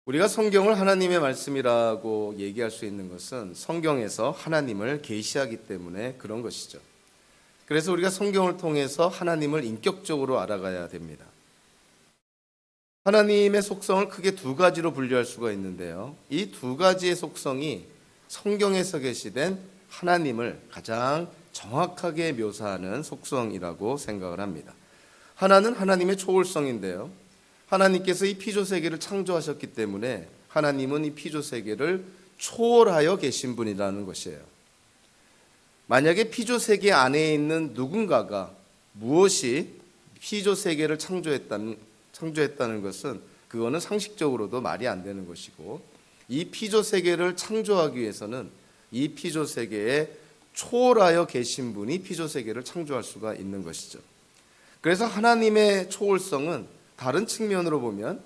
우리가 성경을 하나님의 말씀이라고 얘기할 수 있는 것은 성경에서 하나님을 계시하기 때문에 그런 것이죠. 그래서 우리가 성경을 통해서 하나님을 인격적으로 알아가야 됩니다. 하나님의 속성을 크게 두 가지로 분류할 수가 있는데요. 이 두 가지의 속성이 성경에서 계시된 하나님을 가장 정확하게 묘사하는 속성이라고 생각을 합니다. 하나는 하나님의 초월성인데요. 하나님께서 이 피조세계를 창조하셨기 때문에 하나님은 이 피조세계를 초월하여 계신 분이라는 것이에요. 만약에 피조세계 안에 있는 누군가가 무엇이 피조세계를 창조했다는 것은 그거는 상식적으로도 말이 안 되는 것이고, 이 피조세계를 창조하기 위해서는 이 피조세계에 초월하여 계신 분이 피조세계를 창조할 수가 있는 것이죠. 그래서 하나님의 초월성은 다른 측면으로 보면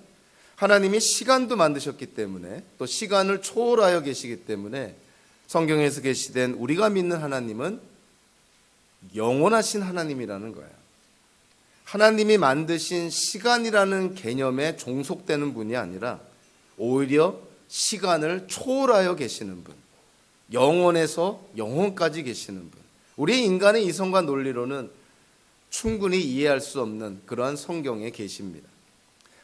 하나님이 시간도 만드셨기 때문에, 또 시간을 초월하여 계시기 때문에 성경에서 계시된 우리가 믿는 하나님은 영원하신 하나님이라는 거예요. 하나님이 만드신 시간이라는 개념에 종속되는 분이 아니라 오히려 시간을 초월하여 계시는 분, 영원에서 영원까지 계시는 분. 우리 인간의 이성과 논리로는 충분히 이해할 수 없는 그러한 성경의 계시입니다.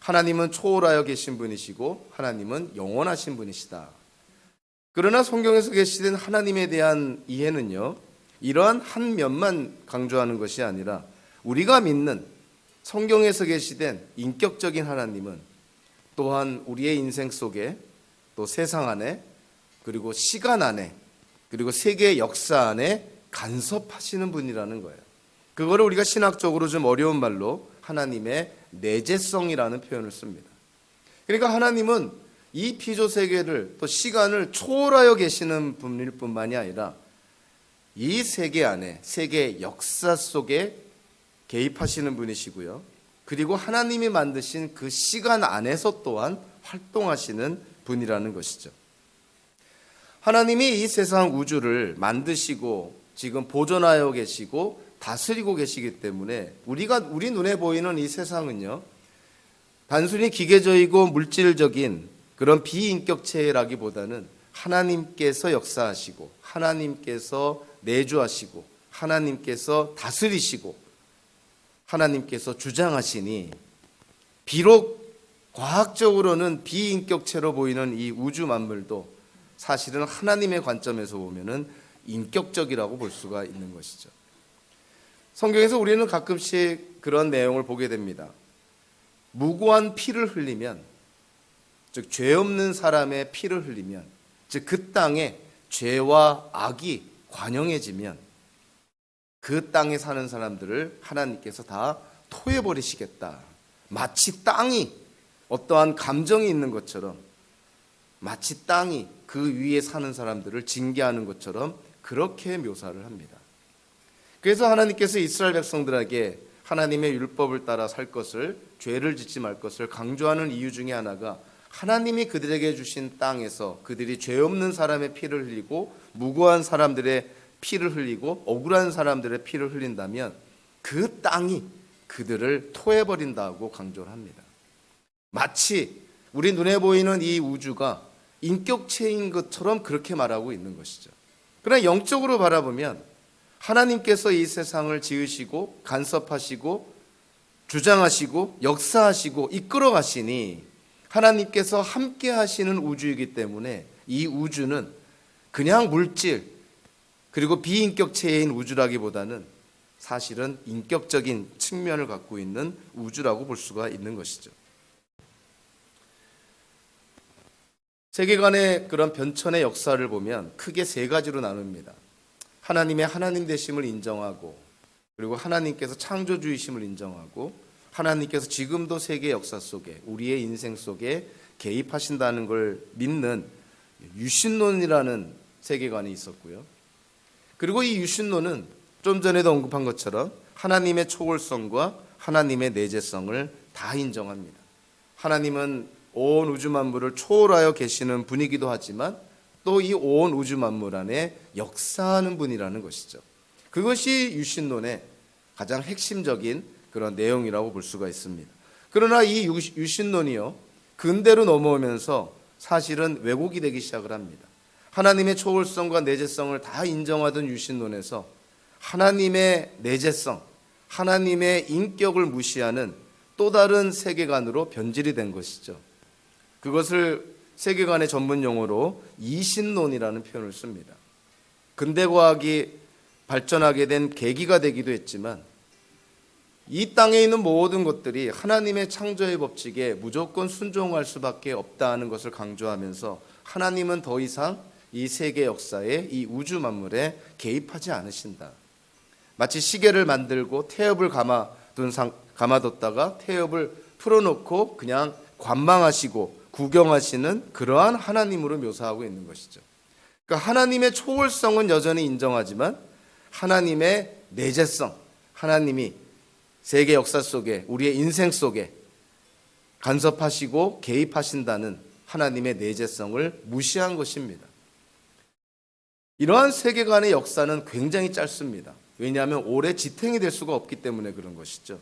하나님은 초월하여 계신 분이시고 하나님은 영원하신 분이시다. 그러나 성경에서 계시된 하나님에 대한 이해는요, 이러한 한 면만 강조하는 것이 아니라 우리가 믿는 성경에서 계시된 인격적인 하나님은 또한 우리의 인생 속에, 또 세상 안에, 그리고 시간 안에, 그리고 세계의 역사 안에 간섭하시는 분이라는 거예요. 그거를 우리가 신학적으로 좀 어려운 말로 하나님의 내재성이라는 표현을 씁니다. 그러니까 하나님은 이 피조세계를, 또 시간을 초월하여 계시는 분일 뿐만이 아니라 이 세계 안에, 세계의 역사 속에 개입하시는 분이시고요. 그리고 하나님이 만드신 그 시간 안에서 또한 활동하시는 분이라는 것이죠. 하나님이 이 세상 우주를 만드시고 지금 보존하여 계시고 다스리고 계시기 때문에 우리 눈에 보이는 이 세상은요, 단순히 기계적이고 물질적인 그런 비인격체라기보다는 하나님께서 역사하시고 하나님께서 내주하시고 하나님께서 다스리시고 하나님께서 주장하시니, 비록 과학적으로는 비인격체로 보이는 이 우주 만물도 사실은 하나님의 관점에서 보면은 인격적이라고 볼 수가 있는 것이죠. 성경에서 우리는 가끔씩 그런 내용을 보게 됩니다. 무고한 피를 흘리면, 즉 죄 없는 사람의 피를 흘리면, 즉 그 땅에 죄와 악이 관영해지면 그 땅에 사는 사람들을 하나님께서 다 토해버리시겠다. 마치 땅이 어떠한 감정이 있는 것처럼, 마치 땅이 그 위에 사는 사람들을 징계하는 것처럼 그렇게 묘사를 합니다. 그래서 하나님께서 이스라엘 백성들에게 하나님의 율법을 따라 살 것을, 죄를 짓지 말 것을 강조하는 이유 중에 하나가, 하나님이 그들에게 주신 땅에서 그들이 죄 없는 사람의 피를 흘리고 무고한 사람들의 피를 흘리고 억울한 사람들의 피를 흘린다면 그 땅이 그들을 토해버린다고 강조를 합니다. 마치 우리 눈에 보이는 이 우주가 인격체인 것처럼 그렇게 말하고 있는 것이죠. 그러나 영적으로 바라보면 하나님께서 이 세상을 지으시고 간섭하시고 주장하시고 역사하시고 이끌어 가시니 하나님께서 함께 하시는 우주이기 때문에 이 우주는 그냥 물질 그리고 비인격체인 우주라기보다는 사실은 인격적인 측면을 갖고 있는 우주라고 볼 수가 있는 것이죠. 세계관의 그런 변천의 역사를 보면 크게 세 가지로 나눕니다. 하나님의 하나님 되심을 인정하고, 그리고 하나님께서 창조주이심을 인정하고, 하나님께서 지금도 세계 역사 속에 우리의 인생 속에 개입하신다는 걸 믿는 유신론이라는 세계관이 있었고요. 그리고 이 유신론은 좀 전에도 언급한 것처럼 하나님의 초월성과 하나님의 내재성을 다 인정합니다. 하나님은 온 우주 만물을 초월하여 계시는 분이기도 하지만 또 이 온 우주 만물 안에 역사하는 분이라는 것이죠. 그것이 유신론의 가장 핵심적인 그런 내용이라고 볼 수가 있습니다. 그러나 이 유신론이요, 근대로 넘어오면서 사실은 왜곡이 되기 시작을 합니다. 하나님의 초월성과 내재성을 다 인정하던 유신론에서 하나님의 내재성, 하나님의 인격을 무시하는 또 다른 세계관으로 변질이 된 것이죠. 그것을 세계관의 전문 용어로 이신론이라는 표현을 씁니다. 근대과학이 발전하게 된 계기가 되기도 했지만 이 땅에 있는 모든 것들이 하나님의 창조의 법칙에 무조건 순종할 수밖에 없다는 것을 강조하면서 하나님은 더 이상 이 세계 역사에, 이 우주 만물에 개입하지 않으신다. 마치 시계를 만들고 태엽을 감아뒀다가 태엽을 풀어놓고 그냥 관망하시고 구경하시는 그러한 하나님으로 묘사하고 있는 것이죠. 그러니까 하나님의 초월성은 여전히 인정하지만 하나님의 내재성, 하나님이 세계 역사 속에, 우리의 인생 속에 간섭하시고 개입하신다는 하나님의 내재성을 무시한 것입니다. 이러한 세계관의 역사는 굉장히 짧습니다. 왜냐하면 오래 지탱이 될 수가 없기 때문에 그런 것이죠.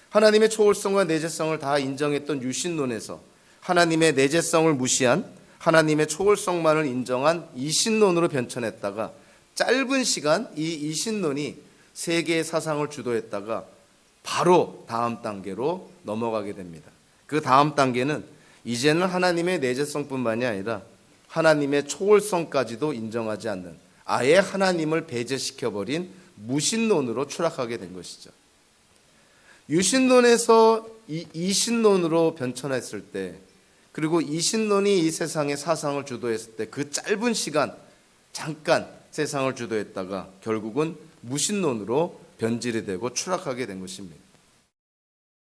하나님의 초월성과 내재성을 다 인정했던 유신론에서 하나님의 내재성을 무시한, 하나님의 초월성만을 인정한 이신론으로 변천했다가 짧은 시간 이 이신론이 세계의 사상을 주도했다가 바로 다음 단계로 넘어가게 됩니다. 그 다음 단계는 이제는 하나님의 내재성뿐만이 아니라 하나님의 초월성까지도 인정하지 않는, 아예 하나님을 배제시켜버린 무신론으로 추락하게 된 것이죠. 유신론에서 이신론으로 변천했을 때, 그리고 이신론이 이 세상의 사상을 주도했을 때 그 짧은 시간 잠깐 세상을 주도했다가 결국은 무신론으로 변질이 되고 추락하게 된 것입니다.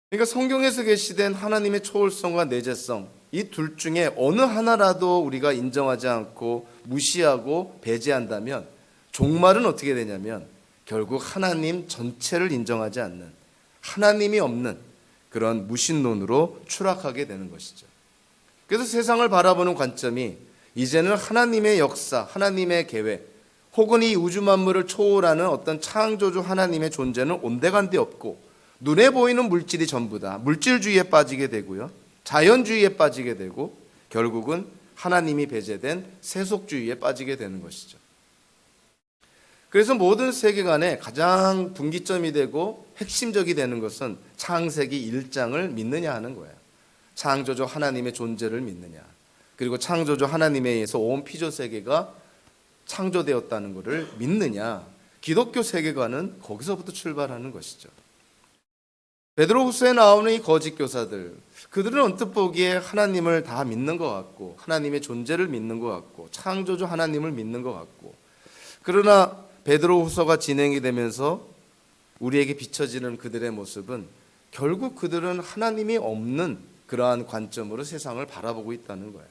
그러니까 성경에서 계시된 하나님의 초월성과 내재성, 이 둘 중에 어느 하나라도 우리가 인정하지 않고 무시하고 배제한다면 종말은 어떻게 되냐면 결국 하나님 전체를 인정하지 않는, 하나님이 없는 그런 무신론으로 추락하게 되는 것이죠. 그래서 세상을 바라보는 관점이 이제는 하나님의 역사, 하나님의 계획, 혹은 이 우주 만물을 초월하는 어떤 창조주 하나님의 존재는 온데간데 없고 눈에 보이는 물질이 전부다. 물질주의에 빠지게 되고요. 자연주의에 빠지게 되고 결국은 하나님이 배제된 세속주의에 빠지게 되는 것이죠. 그래서 모든 세계관에 가장 분기점이 되고 핵심적이 되는 것은 창세기 1장을 믿느냐 하는 거예요. 창조주 하나님의 존재를 믿느냐. 그리고 창조주 하나님에 의해서 온 피조 세계가 창조되었다는 것을 믿느냐. 기독교 세계관은 거기서부터 출발하는 것이죠. 베드로후서에 나오는 이 거짓 교사들, 그들은 언뜻 보기에 하나님을 다 믿는 것 같고 하나님의 존재를 믿는 것 같고 창조주 하나님을 믿는 것 같고, 그러나 베드로후서가 진행이 되면서 우리에게 비춰지는 그들의 모습은 결국 그들은 하나님이 없는 그러한 관점으로 세상을 바라보고 있다는 거예요.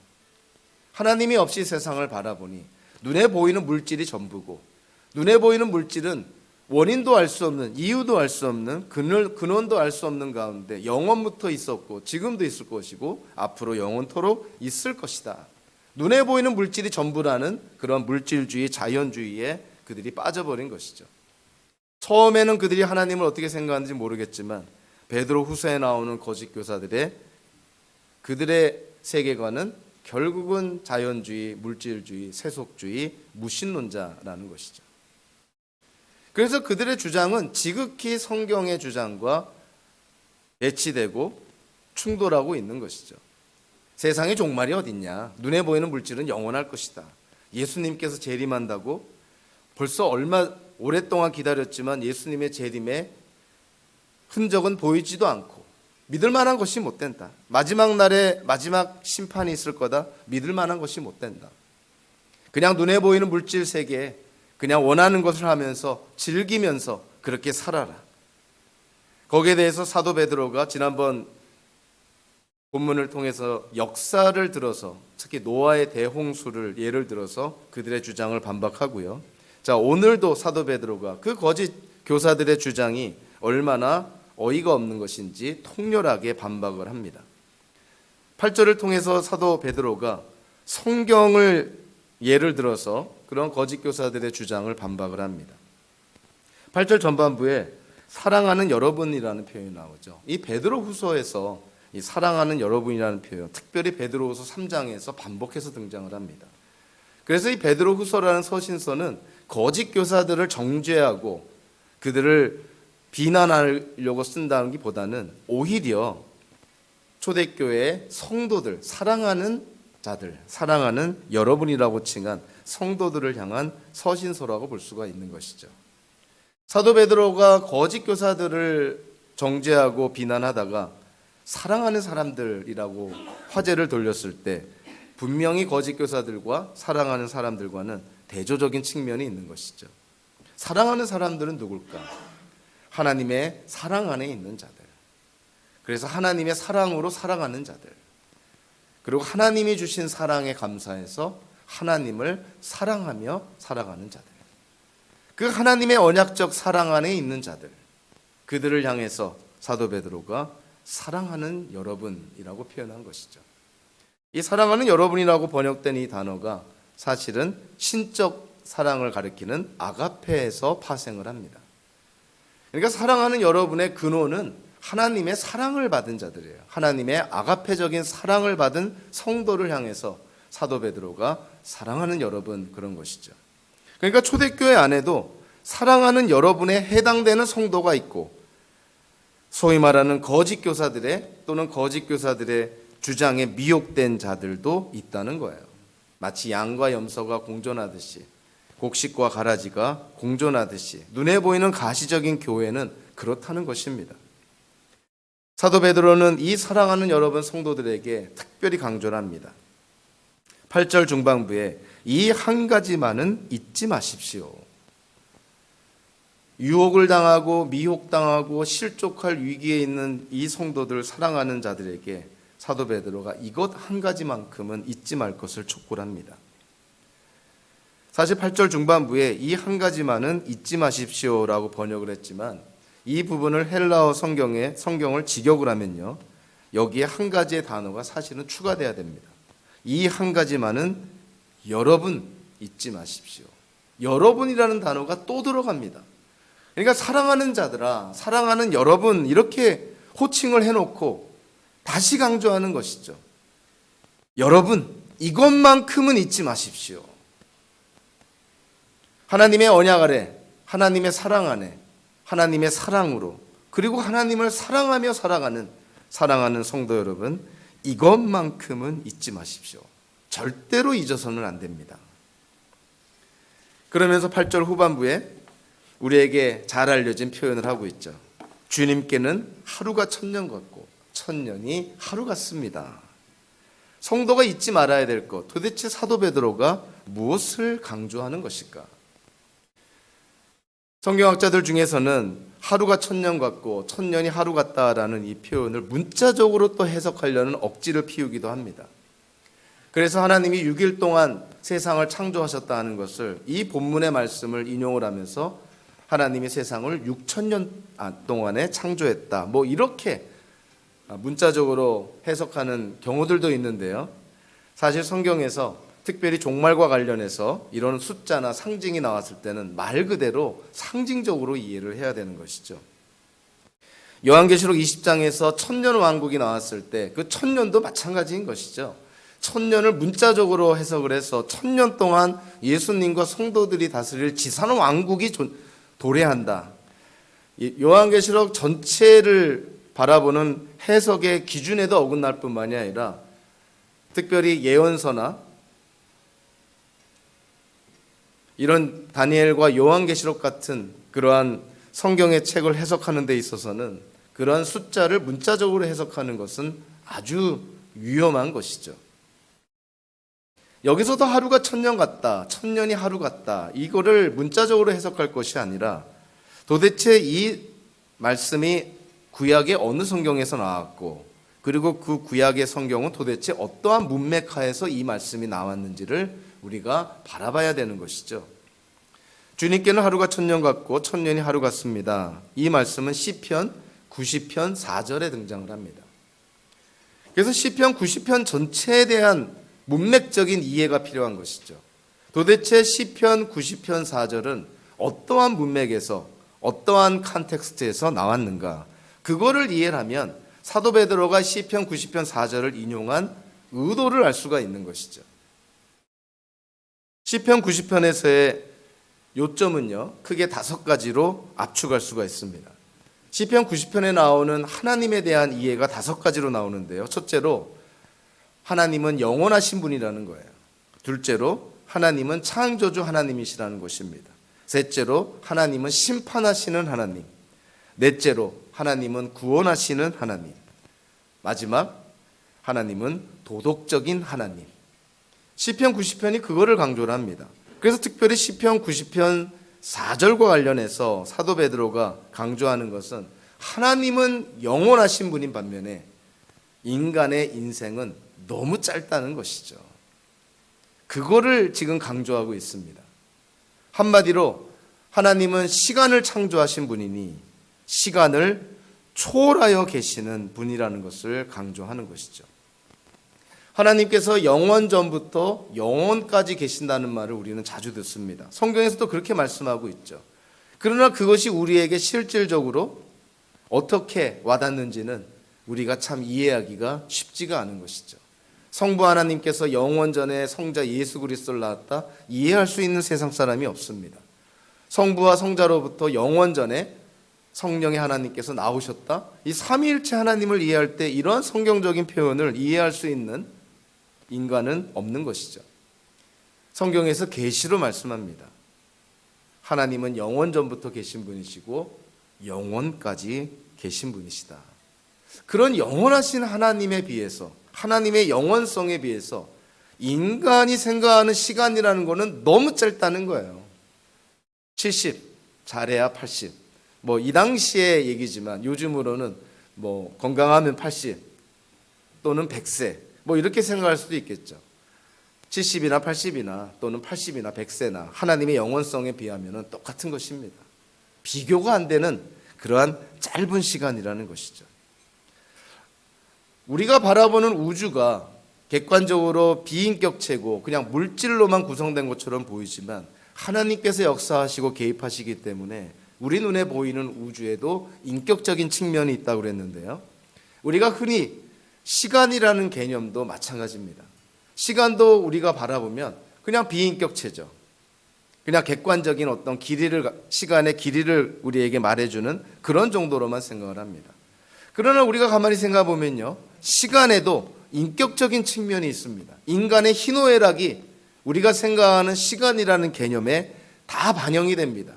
하나님이 없이 세상을 바라보니 눈에 보이는 물질이 전부고, 눈에 보이는 물질은 원인도 알 수 없는, 이유도 알 수 없는, 근원도 알 수 없는 가운데 영원부터 있었고 지금도 있을 것이고 앞으로 영원토록 있을 것이다. 눈에 보이는 물질이 전부라는 그런 물질주의, 자연주의에 그들이 빠져버린 것이죠. 처음에는 그들이 하나님을 어떻게 생각하는지 모르겠지만 베드로 후서에 나오는 거짓 교사들의 그들의 세계관은 결국은 자연주의, 물질주의, 세속주의, 무신론자라는 것이죠. 그래서 그들의 주장은 지극히 성경의 주장과 배치되고 충돌하고 있는 것이죠. 세상에 종말이 어딨냐? 눈에 보이는 물질은 영원할 것이다. 예수님께서 재림한다고 벌써 얼마 오랫동안 기다렸지만 예수님의 재림의 흔적은 보이지도 않고 믿을 만한 것이 못 된다. 마지막 날에 마지막 심판이 있을 거다. 믿을 만한 것이 못 된다. 그냥 눈에 보이는 물질 세계에 그냥 원하는 것을 하면서 즐기면서 그렇게 살아라. 거기에 대해서 사도 베드로가 지난번 본문을 통해서 역사를 들어서 특히 노아의 대홍수를 예를 들어서 그들의 주장을 반박하고요. 자, 오늘도 사도 베드로가 그 거짓 교사들의 주장이 얼마나 어이가 없는 것인지 통렬하게 반박을 합니다. 8절을 통해서 사도 베드로가 성경을 예를 들어서 그런 거짓 교사들의 주장을 반박을 합니다. 8절 전반부에 사랑하는 여러분이라는 표현이 나오죠. 이 베드로 후서에서 이 사랑하는 여러분이라는 표현, 특별히 베드로후서 3장에서 반복해서 등장을 합니다. 그래서 이 베드로후서라는 서신서는 거짓 교사들을 정죄하고 그들을 비난하려고 쓴다는 것보다는 오히려 초대교회 성도들, 사랑하는 자들, 사랑하는 여러분이라고 칭한 성도들을 향한 서신서라고 볼 수가 있는 것이죠. 사도 베드로가 거짓 교사들을 정죄하고 비난하다가 사랑하는 사람들이라고 화제를 돌렸을 때 분명히 거짓 교사들과 사랑하는 사람들과는 대조적인 측면이 있는 것이죠. 사랑하는 사람들은 누굴까? 하나님의 사랑 안에 있는 자들. 그래서 하나님의 사랑으로 살아가는 자들. 그리고 하나님이 주신 사랑에 감사해서 하나님을 사랑하며 살아가는 자들. 그 하나님의 언약적 사랑 안에 있는 자들. 그들을 향해서 사도 베드로가 사랑하는 여러분이라고 표현한 것이죠. 이 사랑하는 여러분이라고 번역된 이 단어가 사실은 신적 사랑을 가리키는 아가페에서 파생을 합니다. 그러니까 사랑하는 여러분의 근원은 하나님의 사랑을 받은 자들이에요. 하나님의 아가페적인 사랑을 받은 성도를 향해서 사도 베드로가 사랑하는 여러분 그런 것이죠. 그러니까 초대교회 안에도 사랑하는 여러분에 해당되는 성도가 있고 소위 말하는 거짓 교사들의 또는 거짓 교사들의 주장에 미혹된 자들도 있다는 거예요. 마치 양과 염소가 공존하듯이 곡식과 가라지가 공존하듯이 눈에 보이는 가시적인 교회는 그렇다는 것입니다. 사도 베드로는 이 사랑하는 여러분 성도들에게 특별히 강조를 합니다. 8절 중반부에 이 한 가지만은 잊지 마십시오. 유혹을 당하고 미혹당하고 실족할 위기에 있는 이 성도들 사랑하는 자들에게 사도 베드로가 이것 한 가지만큼은 잊지 말 것을 촉구를 합니다. 사실 8절 중반부에 이 한 가지만은 잊지 마십시오라고 번역을 했지만 이 부분을 헬라어 성경을 직역을 하면요. 여기에 한 가지의 단어가 사실은 추가돼야 됩니다. 이 한 가지만은 여러분 잊지 마십시오. 여러분이라는 단어가 또 들어갑니다. 그러니까 사랑하는 자들아, 사랑하는 여러분 이렇게 호칭을 해놓고 다시 강조하는 것이죠. 여러분 이것만큼은 잊지 마십시오. 하나님의 언약 아래, 하나님의 사랑 안에, 하나님의 사랑으로 그리고 하나님을 사랑하며 살아가는 사랑하는 성도 여러분 이것만큼은 잊지 마십시오. 절대로 잊어서는 안 됩니다. 그러면서 8절 후반부에 우리에게 잘 알려진 표현을 하고 있죠. 주님께는 하루가 천년 같고 천년이 하루 같습니다. 성도가 잊지 말아야 될 것, 도대체 사도 베드로가 무엇을 강조하는 것일까? 성경학자들 중에서는 하루가 천년 같고 천년이 하루 같다라는 이 표현을 문자적으로 또 해석하려는 억지를 피우기도 합니다. 그래서 하나님이 6일 동안 세상을 창조하셨다는 것을 이 본문의 말씀을 인용을 하면서 하나님이 세상을 6천년 동안에 창조했다. 뭐 이렇게 문자적으로 해석하는 경우들도 있는데요. 사실 성경에서 특별히 종말과 관련해서 이런 숫자나 상징이 나왔을 때는 말 그대로 상징적으로 이해를 해야 되는 것이죠. 요한계시록 20장에서 천년 왕국이 나왔을 때 그 천년도 마찬가지인 것이죠. 천년을 문자적으로 해석을 해서 천년 동안 예수님과 성도들이 다스릴 지상 왕국이 도래한다. 요한계시록 전체를 바라보는 해석의 기준에도 어긋날 뿐만이 아니라 특별히 예언서나 이런 다니엘과 요한계시록 같은 그러한 성경의 책을 해석하는 데 있어서는 그러한 숫자를 문자적으로 해석하는 것은 아주 위험한 것이죠. 여기서도 하루가 천년 같다, 천년이 하루 같다 이거를 문자적으로 해석할 것이 아니라 도대체 이 말씀이 구약의 어느 성경에서 나왔고 그리고 그 구약의 성경은 도대체 어떠한 문맥하에서 이 말씀이 나왔는지를 우리가 바라봐야 되는 것이죠. 주님께는 하루가 천년 같고 천년이 하루 같습니다. 이 말씀은 시편 90편 4절에 등장을 합니다. 그래서 시편 90편 전체에 대한 문맥적인 이해가 필요한 것이죠. 도대체 시편 90편 4절은 어떠한 문맥에서 어떠한 컨텍스트에서 나왔는가? 그거를 이해하면 사도 베드로가 시편 90편 4절을 인용한 의도를 알 수가 있는 것이죠. 시편 90편에서의 요점은요, 크게 5가지로 압축할 수가 있습니다. 시편 90편에 나오는 하나님에 대한 이해가 5가지로 나오는데요. 첫째로 하나님은 영원하신 분이라는 거예요. 둘째로 하나님은 창조주 하나님이시라는 것입니다. 셋째로 하나님은 심판하시는 하나님. 넷째로 하나님은 구원하시는 하나님. 마지막 하나님은 도덕적인 하나님. 시편 90편이 그거를 강조를 합니다. 그래서 특별히 시편 90편 4절과 관련해서 사도 베드로가 강조하는 것은 하나님은 영원하신 분인 반면에 인간의 인생은 너무 짧다는 것이죠. 그거를 지금 강조하고 있습니다. 한마디로 하나님은 시간을 창조하신 분이니 시간을 초월하여 계시는 분이라는 것을 강조하는 것이죠. 하나님께서 영원 전부터 영원까지 계신다는 말을 우리는 자주 듣습니다. 성경에서도 그렇게 말씀하고 있죠. 그러나 그것이 우리에게 실질적으로 어떻게 와닿는지는 우리가 참 이해하기가 쉽지가 않은 것이죠. 성부 하나님께서 영원 전에 성자 예수 그리스도를 낳았다 이해할 수 있는 세상 사람이 없습니다. 성부와 성자로부터 영원 전에 성령의 하나님께서 나오셨다. 이 삼위일체 하나님을 이해할 때 이러한 성경적인 표현을 이해할 수 있는 인간은 없는 것이죠. 성경에서 계시로 말씀합니다. 하나님은 영원 전부터 계신 분이시고 영원까지 계신 분이시다. 그런 영원하신 하나님에 비해서, 하나님의 영원성에 비해서 인간이 생각하는 시간이라는 것은 너무 짧다는 거예요. 70, 잘해야 80. 이 당시의 얘기지만 요즘으로는 건강하면 80 또는 100세 이렇게 생각할 수도 있겠죠. 70이나 80이나 또는 80이나 100세나 하나님의 영원성에 비하면 똑같은 것입니다. 비교가 안 되는 그러한 짧은 시간이라는 것이죠. 우리가 바라보는 우주가 객관적으로 비인격체고 그냥 물질로만 구성된 것처럼 보이지만 하나님께서 역사하시고 개입하시기 때문에 우리 눈에 보이는 우주에도 인격적인 측면이 있다고 그랬는데요. 우리가 흔히 시간이라는 개념도 마찬가지입니다. 시간도 우리가 바라보면 그냥 비인격체죠. 그냥 객관적인 어떤 시간의 길이를 우리에게 말해주는 그런 정도로만 생각을 합니다. 그러나 우리가 가만히 생각해 보면요, 시간에도 인격적인 측면이 있습니다. 인간의 희노애락이 우리가 생각하는 시간이라는 개념에 다 반영이 됩니다.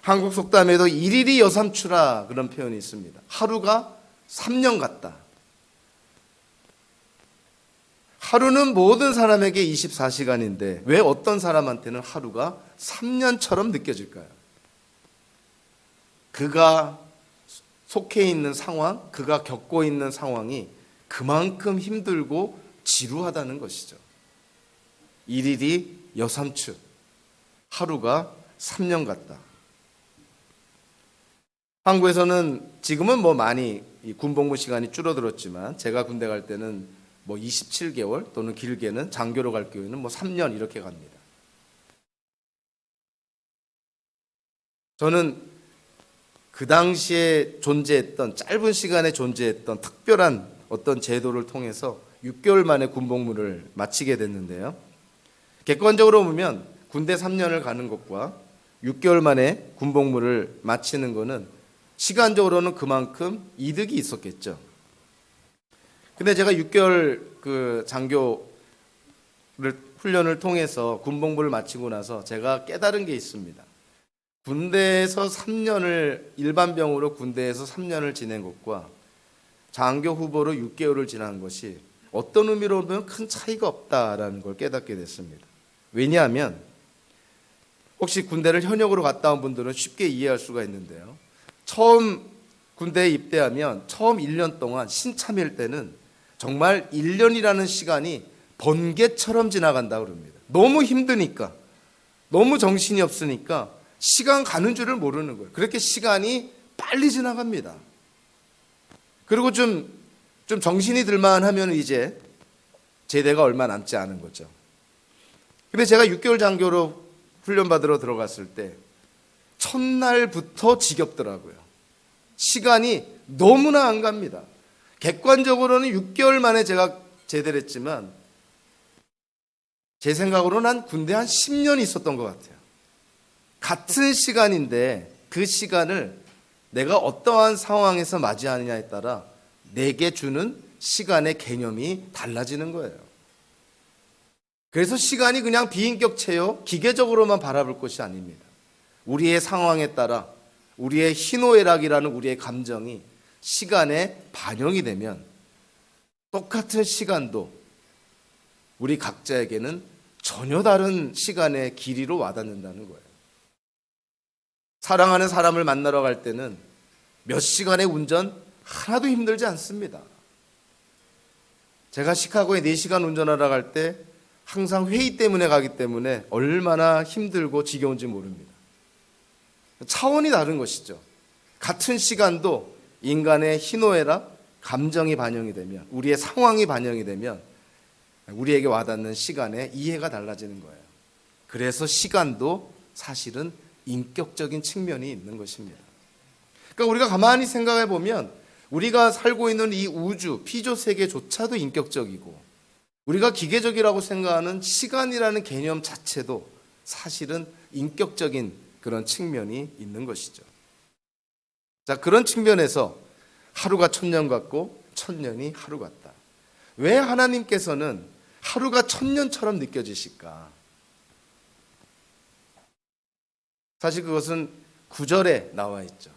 한국 속담에도 일일이 여삼추라 그런 표현이 있습니다. 하루가 3년 같다. 하루는 모든 사람에게 24시간인데 왜 어떤 사람한테는 하루가 3년처럼 느껴질까요? 그가 속해 있는 상황, 그가 겪고 있는 상황이 그만큼 힘들고 지루하다는 것이죠. 일일이 여삼추, 하루가 3년 같다. 한국에서는 지금은 많이 군복무 시간이 줄어들었지만 제가 군대 갈 때는 27개월 또는 길게는 장교로 갈 경우에는 3년 이렇게 갑니다. 저는 그 당시에 존재했던 짧은 시간에 존재했던 특별한 어떤 제도를 통해서 6개월 만에 군복무를 마치게 됐는데요. 객관적으로 보면 군대 3년을 가는 것과 6개월 만에 군복무를 마치는 것은 시간적으로는 그만큼 이득이 있었겠죠. 근데 제가 6개월 그 장교를 훈련을 통해서 군복무를 마치고 나서 제가 깨달은 게 있습니다. 군대에서 3년을 일반병으로 군대에서 3년을 지낸 것과 장교 후보로 6개월을 지난 것이 어떤 의미로 보면 큰 차이가 없다라는 걸 깨닫게 됐습니다. 왜냐하면 혹시 군대를 현역으로 갔다 온 분들은 쉽게 이해할 수가 있는데요. 처음 군대에 입대하면 처음 1년 동안 신참일 때는 정말 1년이라는 시간이 번개처럼 지나간다고 그럽니다. 너무 힘드니까, 너무 정신이 없으니까 시간 가는 줄을 모르는 거예요. 그렇게 시간이 빨리 지나갑니다. 그리고 좀 정신이 들만 하면 이제 제대가 얼마 남지 않은 거죠. 근데 제가 6개월 장교로 훈련받으러 들어갔을 때 첫날부터 지겹더라고요. 시간이 너무나 안 갑니다. 객관적으로는 6개월 만에 제가 제대를 했지만 제 생각으로는 한 군대 한 10년이 있었던 것 같아요. 같은 시간인데 그 시간을 내가 어떠한 상황에서 맞이하느냐에 따라 내게 주는 시간의 개념이 달라지는 거예요. 그래서 시간이 그냥 비인격체요, 기계적으로만 바라볼 것이 아닙니다. 우리의 상황에 따라 우리의 희노애락이라는 우리의 감정이 시간에 반영이 되면 똑같은 시간도 우리 각자에게는 전혀 다른 시간의 길이로 와닿는다는 거예요. 사랑하는 사람을 만나러 갈 때는 몇 시간의 운전 하나도 힘들지 않습니다. 제가 시카고에 4시간 운전하러 갈 때 항상 회의 때문에 가기 때문에 얼마나 힘들고 지겨운지 모릅니다. 차원이 다른 것이죠. 같은 시간도 인간의 희노애락, 감정이 반영이 되면, 우리의 상황이 반영이 되면 우리에게 와닿는 시간의 이해가 달라지는 거예요. 그래서 시간도 사실은 인격적인 측면이 있는 것입니다. 그러니까 우리가 가만히 생각해 보면 우리가 살고 있는 이 우주, 피조 세계조차도 인격적이고 우리가 기계적이라고 생각하는 시간이라는 개념 자체도 사실은 인격적인 그런 측면이 있는 것이죠. 자, 그런 측면에서 하루가 천년 같고 천년이 하루 같다. 왜 하나님께서는 하루가 천년처럼 느껴지실까? 사실 그것은 9절에 나와 있죠.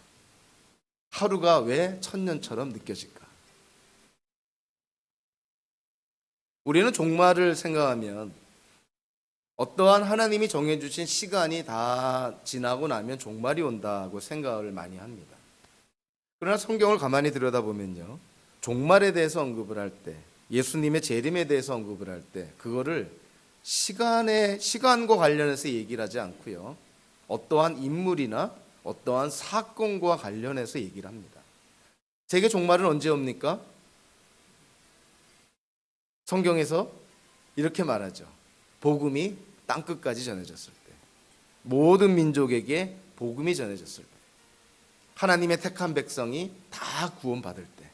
하루가 왜 천년처럼 느껴질까? 우리는 종말을 생각하면 어떠한 하나님이 정해주신 시간이 다 지나고 나면 종말이 온다고 생각을 많이 합니다. 그러나 성경을 가만히 들여다보면요, 종말에 대해서 언급을 할 때, 예수님의 재림에 대해서 언급을 할 때 그거를 시간과 관련해서 얘기를 하지 않고요, 어떠한 인물이나 어떠한 사건과 관련해서 얘기를 합니다. 세계 종말은 언제 옵니까? 성경에서 이렇게 말하죠. 복음이 땅끝까지 전해졌을 때, 모든 민족에게 복음이 전해졌을 때, 하나님의 택한 백성이 다 구원받을 때.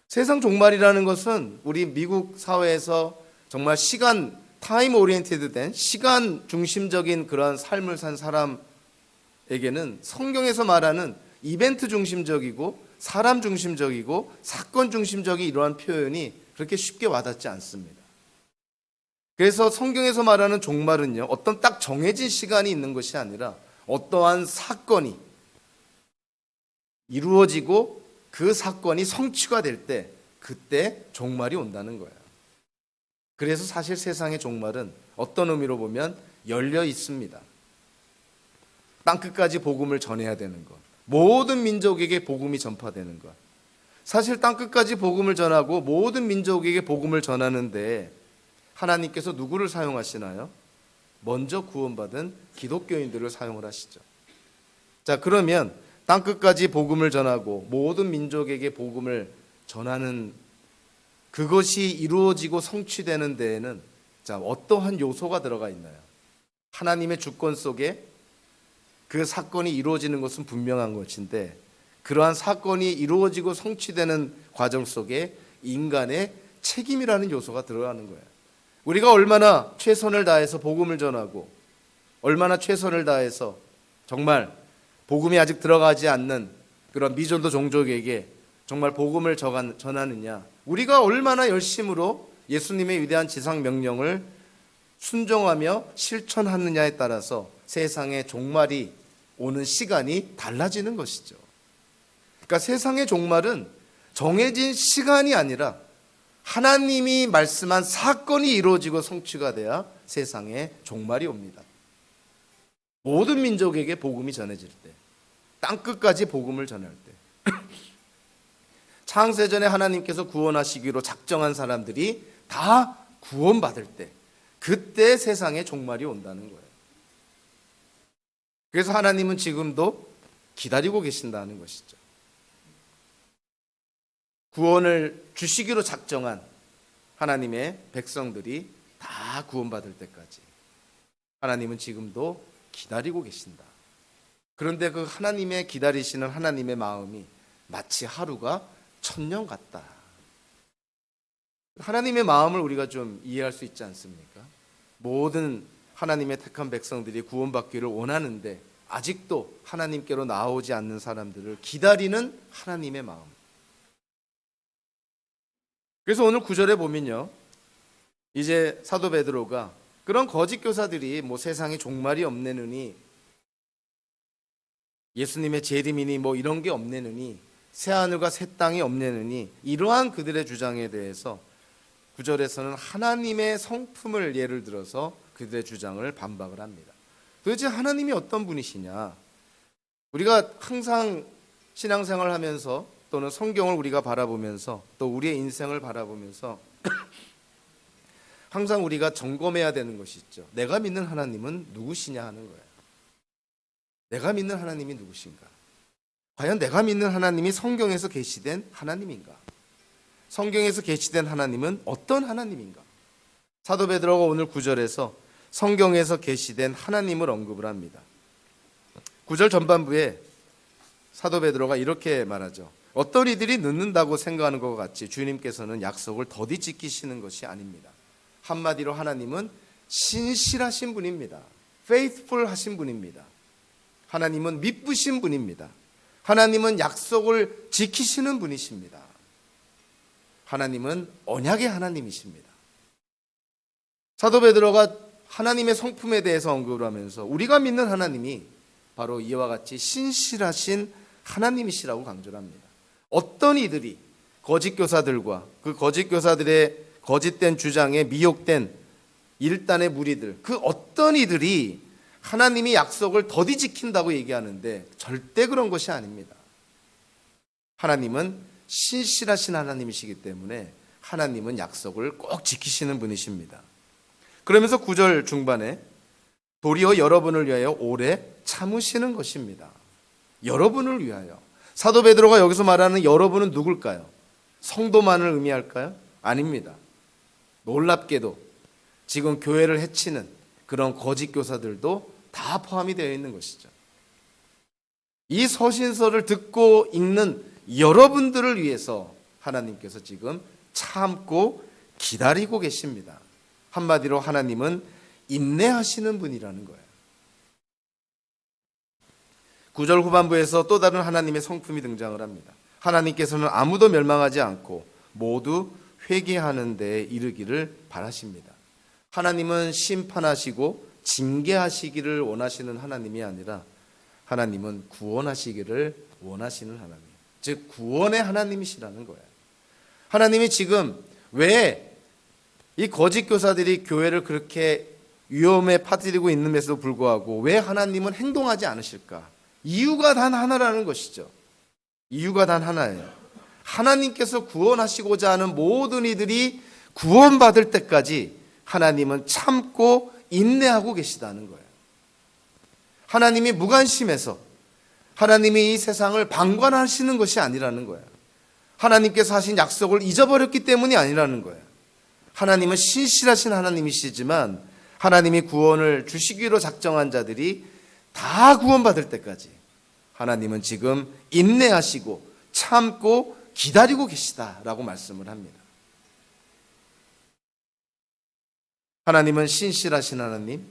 세상 종말이라는 것은 우리 미국 사회에서 정말 시간, 타임 오리엔티드 된 시간 중심적인 그런 삶을 산 사람에게는 성경에서 말하는 이벤트 중심적이고 사람 중심적이고 사건 중심적인 이러한 표현이 그렇게 쉽게 와닿지 않습니다. 그래서 성경에서 말하는 종말은요, 어떤 딱 정해진 시간이 있는 것이 아니라 어떠한 사건이 이루어지고 그 사건이 성취가 될 때, 그때 종말이 온다는 거예요. 그래서 사실 세상의 종말은 어떤 의미로 보면 열려 있습니다. 땅끝까지 복음을 전해야 되는 것, 모든 민족에게 복음이 전파되는 것. 사실 땅끝까지 복음을 전하고 모든 민족에게 복음을 전하는데 하나님께서 누구를 사용하시나요? 먼저 구원받은 기독교인들을 사용을 하시죠. 자, 그러면 땅끝까지 복음을 전하고 모든 민족에게 복음을 전하는 그것이 이루어지고 성취되는 데에는 자, 어떠한 요소가 들어가 있나요? 하나님의 주권 속에 그 사건이 이루어지는 것은 분명한 것인데 그러한 사건이 이루어지고 성취되는 과정 속에 인간의 책임이라는 요소가 들어가는 거예요. 우리가 얼마나 최선을 다해서 복음을 전하고 얼마나 최선을 다해서 정말 복음이 아직 들어가지 않는 그런 미전도 종족에게 정말 복음을 전하느냐, 우리가 얼마나 열심으로 예수님의 위대한 지상 명령을 순종하며 실천하느냐에 따라서 세상의 종말이 오는 시간이 달라지는 것이죠. 그러니까 세상의 종말은 정해진 시간이 아니라 하나님이 말씀한 사건이 이루어지고 성취가 돼야 세상에 종말이 옵니다. 모든 민족에게 복음이 전해질 때, 땅끝까지 복음을 전할 때, 창세전에 하나님께서 구원하시기로 작정한 사람들이 다 구원받을 때, 그때 세상에 종말이 온다는 거예요. 그래서 하나님은 지금도 기다리고 계신다는 것이죠. 구원을 주시기로 작정한 하나님의 백성들이 다 구원받을 때까지 하나님은 지금도 기다리고 계신다. 그런데 그 하나님의 기다리시는 하나님의 마음이 마치 하루가 천년 같다. 하나님의 마음을 우리가 좀 이해할 수 있지 않습니까? 모든 하나님의 택한 백성들이 구원받기를 원하는데 아직도 하나님께로 나오지 않는 사람들을 기다리는 하나님의 마음. 그래서 오늘 9절에 보면요, 이제 사도 베드로가 그런 거짓 교사들이 세상에 종말이 없내느니, 예수님의 재림이니 이런 게 없내느니, 새하늘과 새 땅이 없내느니, 이러한 그들의 주장에 대해서 9절에서는 하나님의 성품을 예를 들어서 그들의 주장을 반박을 합니다. 도대체 하나님이 어떤 분이시냐? 우리가 항상 신앙생활을 하면서 또는 성경을 우리가 바라보면서 또 우리의 인생을 바라보면서 항상 우리가 점검해야 되는 것이 있죠. 내가 믿는 하나님은 누구시냐 하는 거예요. 내가 믿는 하나님이 누구신가? 과연 내가 믿는 하나님이 성경에서 계시된 하나님인가? 성경에서 계시된 하나님은 어떤 하나님인가? 사도 베드로가 오늘 9절에서 성경에서 계시된 하나님을 언급을 합니다. 9절 전반부에 사도 베드로가 이렇게 말하죠. 어떤 이들이 늦는다고 생각하는 것 같이 주님께서는 약속을 더디 지키시는 것이 아닙니다. 한마디로 하나님은 신실하신 분입니다. faithful 하신 분입니다. 하나님은 믿으신 분입니다. 하나님은 약속을 지키시는 분이십니다. 하나님은 언약의 하나님이십니다. 사도 베드로가 하나님의 성품에 대해서 언급을 하면서 우리가 믿는 하나님이 바로 이와 같이 신실하신 하나님이시라고 강조를 합니다. 어떤 이들이 거짓 교사들과 그 거짓 교사들의 거짓된 주장에 미혹된 일단의 무리들, 그 어떤 이들이 하나님이 약속을 더디 지킨다고 얘기하는데 절대 그런 것이 아닙니다. 하나님은 신실하신 하나님이시기 때문에 하나님은 약속을 꼭 지키시는 분이십니다. 그러면서 9절 중반에 도리어 여러분을 위하여 오래 참으시는 것입니다. 여러분을 위하여. 사도 베드로가 여기서 말하는 여러분은 누굴까요? 성도만을 의미할까요? 아닙니다. 놀랍게도 지금 교회를 해치는 그런 거짓 교사들도 다 포함이 되어 있는 것이죠. 이 서신서를 듣고 읽는 여러분들을 위해서 하나님께서 지금 참고 기다리고 계십니다. 한마디로 하나님은 인내하시는 분이라는 거예요. 9절 후반부에서 또 다른 하나님의 성품이 등장을 합니다. 하나님께서는 아무도 멸망하지 않고 모두 회개하는 데에 이르기를 바라십니다. 하나님은 심판하시고 징계하시기를 원하시는 하나님이 아니라 하나님은 구원하시기를 원하시는 하나님, 즉 구원의 하나님이시라는 거예요. 하나님이 지금 왜 이 거짓 교사들이 교회를 그렇게 위험에 빠뜨리고 있음에도 불구하고 왜 하나님은 행동하지 않으실까? 이유가 단 하나라는 것이죠. 이유가 단 하나예요. 하나님께서 구원하시고자 하는 모든 이들이 구원받을 때까지 하나님은 참고 인내하고 계시다는 거예요. 하나님이 무관심해서 하나님이 이 세상을 방관하시는 것이 아니라는 거예요. 하나님께서 하신 약속을 잊어버렸기 때문이 아니라는 거예요. 하나님은 신실하신 하나님이시지만 하나님이 구원을 주시기로 작정한 자들이 다 구원받을 때까지 하나님은 지금 인내하시고 참고 기다리고 계시다라고 말씀을 합니다. 하나님은 신실하신 하나님,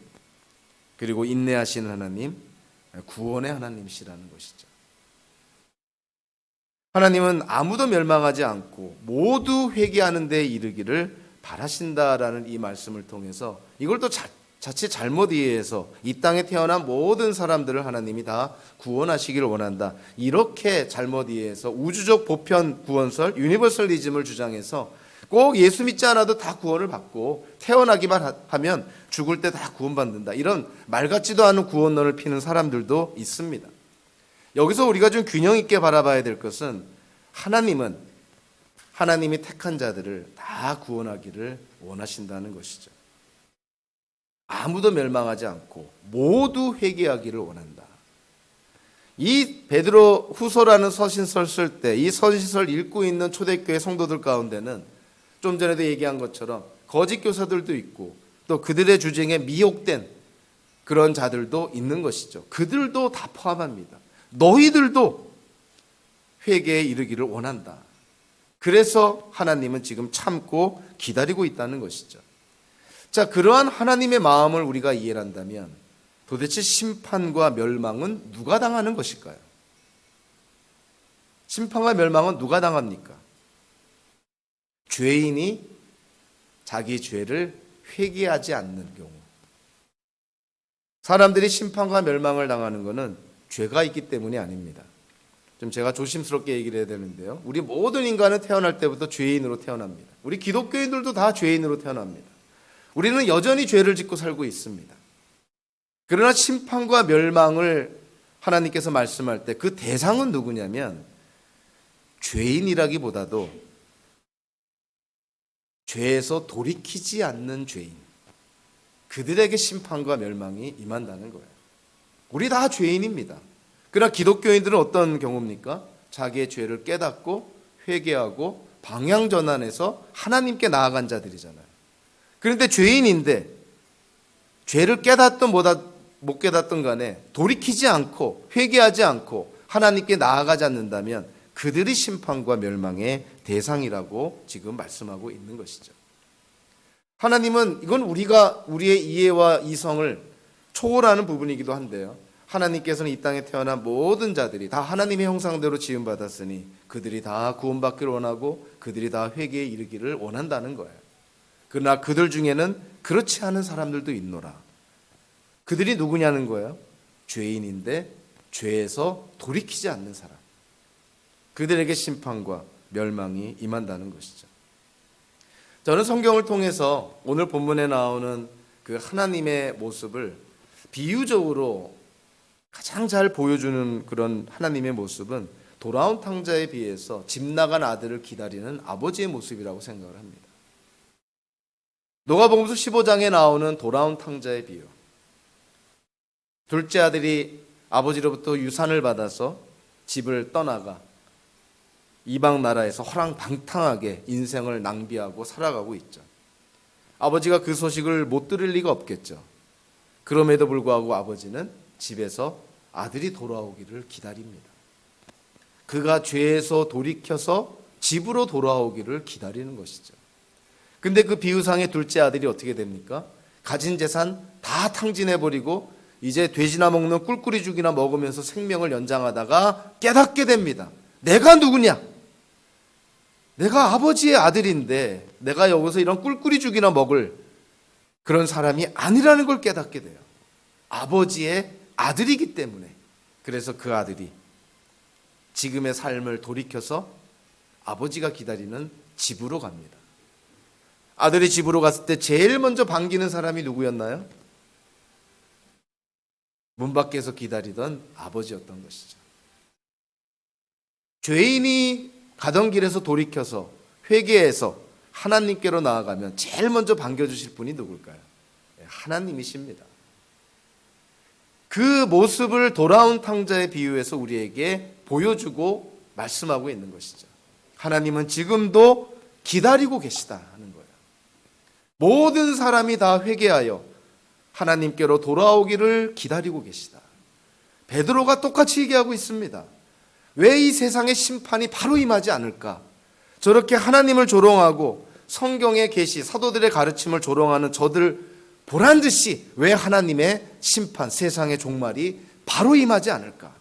그리고 인내하시는 하나님, 구원의 하나님이시라는 것이죠. 하나님은 아무도 멸망하지 않고 모두 회개하는 데 이르기를 바라신다라는 이 말씀을 통해서 이걸 또 자칫 잘못 이해해서 이 땅에 태어난 모든 사람들을 하나님이 다 구원하시기를 원한다, 이렇게 잘못 이해해서 우주적 보편 구원설, 유니버설리즘을 주장해서 꼭 예수 믿지 않아도 다 구원을 받고 태어나기만 하면 죽을 때 다 구원받는다, 이런 말 같지도 않은 구원론을 피는 사람들도 있습니다. 여기서 우리가 좀 균형 있게 바라봐야 될 것은 하나님이 택한 자들을 다 구원하기를 원하신다는 것이죠. 아무도 멸망하지 않고 모두 회개하기를 원한다. 이 베드로 후서라는 서신서를 쓸 때 이 서신서를 읽고 있는 초대교회 성도들 가운데는 좀 전에도 얘기한 것처럼 거짓 교사들도 있고 또 그들의 주장에 미혹된 그런 자들도 있는 것이죠. 그들도 다 포함합니다. 너희들도 회개에 이르기를 원한다. 그래서 하나님은 지금 참고 기다리고 있다는 것이죠. 자, 그러한 하나님의 마음을 우리가 이해를 한다면 도대체 심판과 멸망은 누가 당하는 것일까요? 심판과 멸망은 누가 당합니까? 죄인이 자기 죄를 회개하지 않는 경우. 사람들이 심판과 멸망을 당하는 것은 죄가 있기 때문이 아닙니다. 좀 제가 조심스럽게 얘기를 해야 되는데요. 우리 모든 인간은 태어날 때부터 죄인으로 태어납니다. 우리 기독교인들도 다 죄인으로 태어납니다. 우리는 여전히 죄를 짓고 살고 있습니다. 그러나 심판과 멸망을 하나님께서 말씀할 때 그 대상은 누구냐면 죄인이라기보다도 죄에서 돌이키지 않는 죄인, 그들에게 심판과 멸망이 임한다는 거예요. 우리 다 죄인입니다. 그러나 기독교인들은 어떤 경우입니까? 자기의 죄를 깨닫고 회개하고 방향 전환해서 하나님께 나아간 자들이잖아요. 그런데 죄인인데 죄를 깨닫든 못 깨닫든 간에 돌이키지 않고 회개하지 않고 하나님께 나아가지 않는다면 그들이 심판과 멸망의 대상이라고 지금 말씀하고 있는 것이죠. 하나님은 이건 우리의 이해와 이성을 초월하는 부분이기도 한데요. 하나님께서는 이 땅에 태어난 모든 자들이 다 하나님의 형상대로 지음받았으니 그들이 다 구원받기를 원하고 그들이 다 회개에 이르기를 원한다는 거예요. 그러나 그들 중에는 그렇지 않은 사람들도 있노라. 그들이 누구냐는 거예요. 죄인인데 죄에서 돌이키지 않는 사람. 그들에게 심판과 멸망이 임한다는 것이죠. 저는 성경을 통해서 오늘 본문에 나오는 그 하나님의 모습을 비유적으로 가장 잘 보여주는 그런 하나님의 모습은 돌아온 탕자에 비해서 집 나간 아들을 기다리는 아버지의 모습이라고 생각을 합니다. 누가복음서 15장에 나오는 돌아온 탕자의 비유. 둘째 아들이 아버지로부터 유산을 받아서 집을 떠나가 이방 나라에서 허랑방탕하게 인생을 낭비하고 살아가고 있죠. 아버지가 그 소식을 못 들을 리가 없겠죠. 그럼에도 불구하고 아버지는 집에서 아들이 돌아오기를 기다립니다. 그가 죄에서 돌이켜서 집으로 돌아오기를 기다리는 것이죠. 근데 그 비유상의 둘째 아들이 어떻게 됩니까? 가진 재산 다 탕진해버리고 이제 돼지나 먹는 꿀꿀이 죽이나 먹으면서 생명을 연장하다가 깨닫게 됩니다. 내가 누구냐? 내가 아버지의 아들인데 내가 여기서 이런 꿀꿀이 죽이나 먹을 그런 사람이 아니라는 걸 깨닫게 돼요. 아버지의 아들이기 때문에. 그래서 그 아들이 지금의 삶을 돌이켜서 아버지가 기다리는 집으로 갑니다. 아들이 집으로 갔을 때 제일 먼저 반기는 사람이 누구였나요? 문 밖에서 기다리던 아버지였던 것이죠. 죄인이 가던 길에서 돌이켜서 회개해서 하나님께로 나아가면 제일 먼저 반겨주실 분이 누굴까요? 하나님이십니다. 그 모습을 돌아온 탕자의 비유에서 우리에게 보여주고 말씀하고 있는 것이죠. 하나님은 지금도 기다리고 계시다 하는 거예요. 모든 사람이 다 회개하여 하나님께로 돌아오기를 기다리고 계시다. 베드로가 똑같이 얘기하고 있습니다. 왜 이 세상의 심판이 바로 임하지 않을까? 저렇게 하나님을 조롱하고 성경의 계시, 사도들의 가르침을 조롱하는 저들 보란듯이 왜 하나님의 심판, 세상의 종말이 바로 임하지 않을까?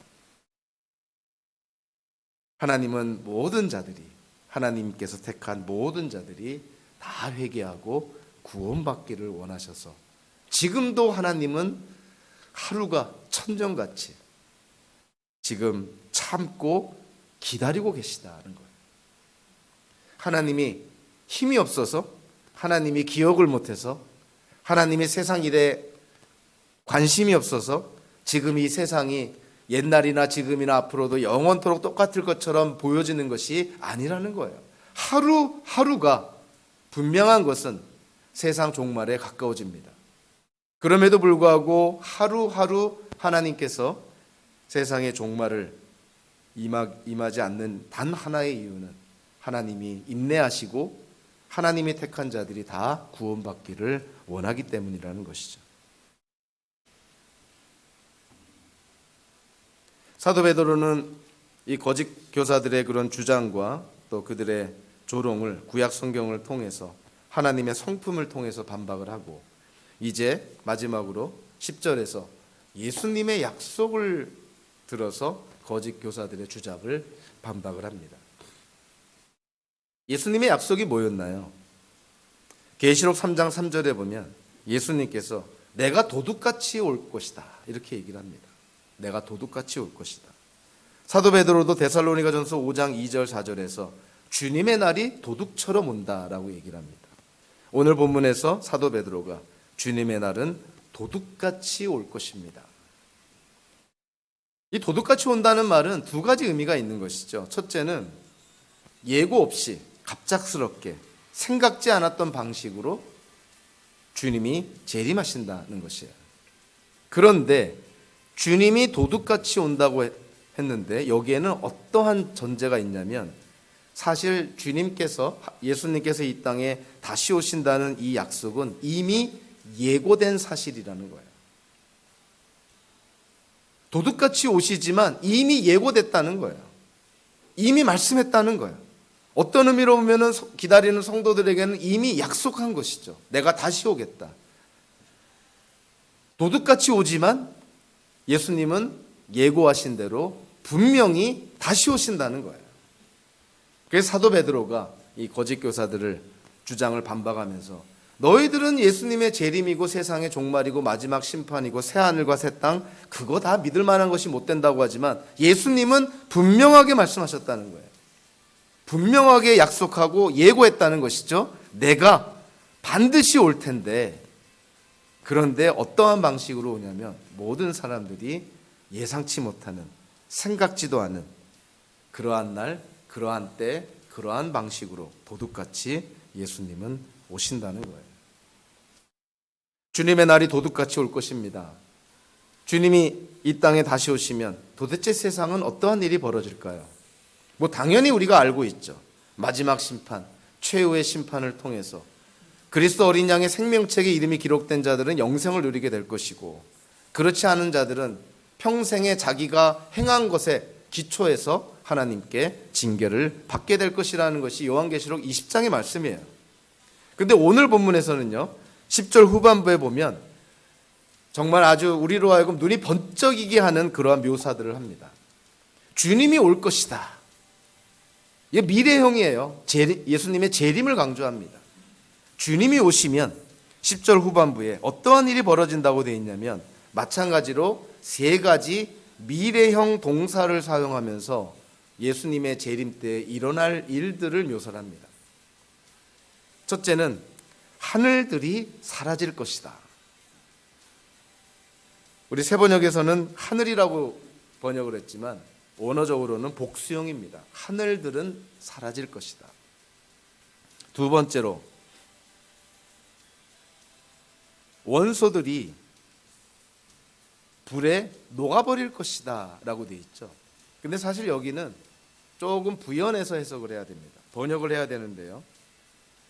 하나님은 모든 자들이, 하나님께서 택한 모든 자들이 다 회개하고 구원받기를 원하셔서 지금도 하나님은 하루가 천정같이 지금 참고 기다리고 계시다는 거예요. 하나님이 힘이 없어서, 하나님이 기억을 못해서, 하나님이 세상 일에 관심이 없어서 지금 이 세상이 옛날이나 지금이나 앞으로도 영원토록 똑같을 것처럼 보여지는 것이 아니라는 거예요. 하루하루가 분명한 것은 세상 종말에 가까워집니다. 그럼에도 불구하고 하루하루 하나님께서 세상의 종말을 임하지 않는 단 하나의 이유는 하나님이 인내하시고 하나님이 택한 자들이 다 구원받기를 원하기 때문이라는 것이죠. 사도 베드로는 이 거짓 교사들의 그런 주장과 또 그들의 조롱을 구약 성경을 통해서 하나님의 성품을 통해서 반박을 하고, 이제 마지막으로 10절에서 예수님의 약속을 들어서 거짓 교사들의 주장을 반박을 합니다. 예수님의 약속이 뭐였나요? 계시록 3장 3절에 보면 예수님께서 내가 도둑같이 올 것이다 이렇게 얘기를 합니다. 내가 도둑같이 올 것이다. 사도 베드로도 데살로니가전서 5장 2절 4절에서 주님의 날이 도둑처럼 온다라고 얘기를 합니다. 오늘 본문에서 사도 베드로가 주님의 날은 도둑같이 올 것입니다. 이 도둑같이 온다는 말은 두 가지 의미가 있는 것이죠. 첫째는 예고 없이 갑작스럽게 생각지 않았던 방식으로 주님이 재림하신다는 것이에요. 그런데 주님이 도둑같이 온다고 했는데 여기에는 어떠한 전제가 있냐면, 사실 주님께서, 예수님께서 이 땅에 다시 오신다는 이 약속은 이미 예고된 사실이라는 거예요. 도둑같이 오시지만 이미 예고됐다는 거예요. 이미 말씀했다는 거예요. 어떤 의미로 보면 기다리는 성도들에게는 이미 약속한 것이죠. 내가 다시 오겠다. 도둑같이 오지만 예수님은 예고하신 대로 분명히 다시 오신다는 거예요. 그래서 사도 베드로가 이 거짓 교사들을 주장을 반박하면서 너희들은 예수님의 재림이고 세상의 종말이고 마지막 심판이고 새하늘과 새 땅 그거 다 믿을 만한 것이 못 된다고 하지만 예수님은 분명하게 말씀하셨다는 거예요. 분명하게 약속하고 예고했다는 것이죠. 내가 반드시 올 텐데, 그런데 어떠한 방식으로 오냐면 모든 사람들이 예상치 못하는, 생각지도 않은 그러한 날, 그러한 때, 그러한 방식으로 도둑같이 예수님은 오신다는 거예요. 주님의 날이 도둑같이 올 것입니다. 주님이 이 땅에 다시 오시면 도대체 세상은 어떠한 일이 벌어질까요? 뭐 당연히 우리가 알고 있죠. 마지막 심판, 최후의 심판을 통해서 그리스도 어린 양의 생명책에 이름이 기록된 자들은 영생을 누리게 될 것이고, 그렇지 않은 자들은 평생에 자기가 행한 것에 기초해서 하나님께 징계를 받게 될 것이라는 것이 요한계시록 20장의 말씀이에요. 근데 오늘 본문에서는요, 10절 후반부에 보면 정말 아주 우리로 하여금 눈이 번쩍이게 하는 그러한 묘사들을 합니다. 주님이 올 것이다. 이게 미래형이에요. 예수님의 재림을 강조합니다. 주님이 오시면 10절 후반부에 어떠한 일이 벌어진다고 되어 있냐면, 마찬가지로 세 가지 미래형 동사를 사용하면서 예수님의 재림 때 일어날 일들을 묘사합니다. 첫째는 하늘들이 사라질 것이다. 우리 세번역에서는 하늘이라고 번역을 했지만 원어적으로는 복수형입니다. 하늘들은 사라질 것이다. 두 번째로 원소들이 불에 녹아버릴 것이다 라고 되어 있죠. 근데 사실 여기는 조금 부연해서 해석을 해야 됩니다. 번역을 해야 되는데요,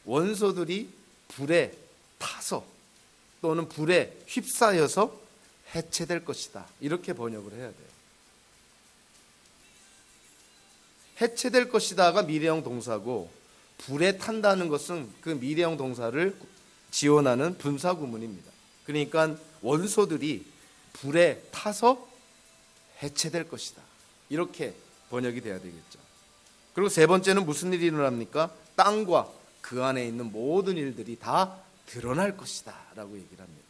원소들이 불에 타서 또는 불에 휩싸여서 해체될 것이다, 이렇게 번역을 해야 돼요. 해체될 것이다가 미래형 동사고, 불에 탄다는 것은 그 미래형 동사를 지원하는 분사 구문입니다. 그러니까 원소들이 불에 타서 해체될 것이다, 이렇게 번역이 돼야 되겠죠. 그리고 세 번째는 무슨 일이 일어납니까? 땅과 그 안에 있는 모든 일들이 다 드러날 것이다 라고 얘기를 합니다.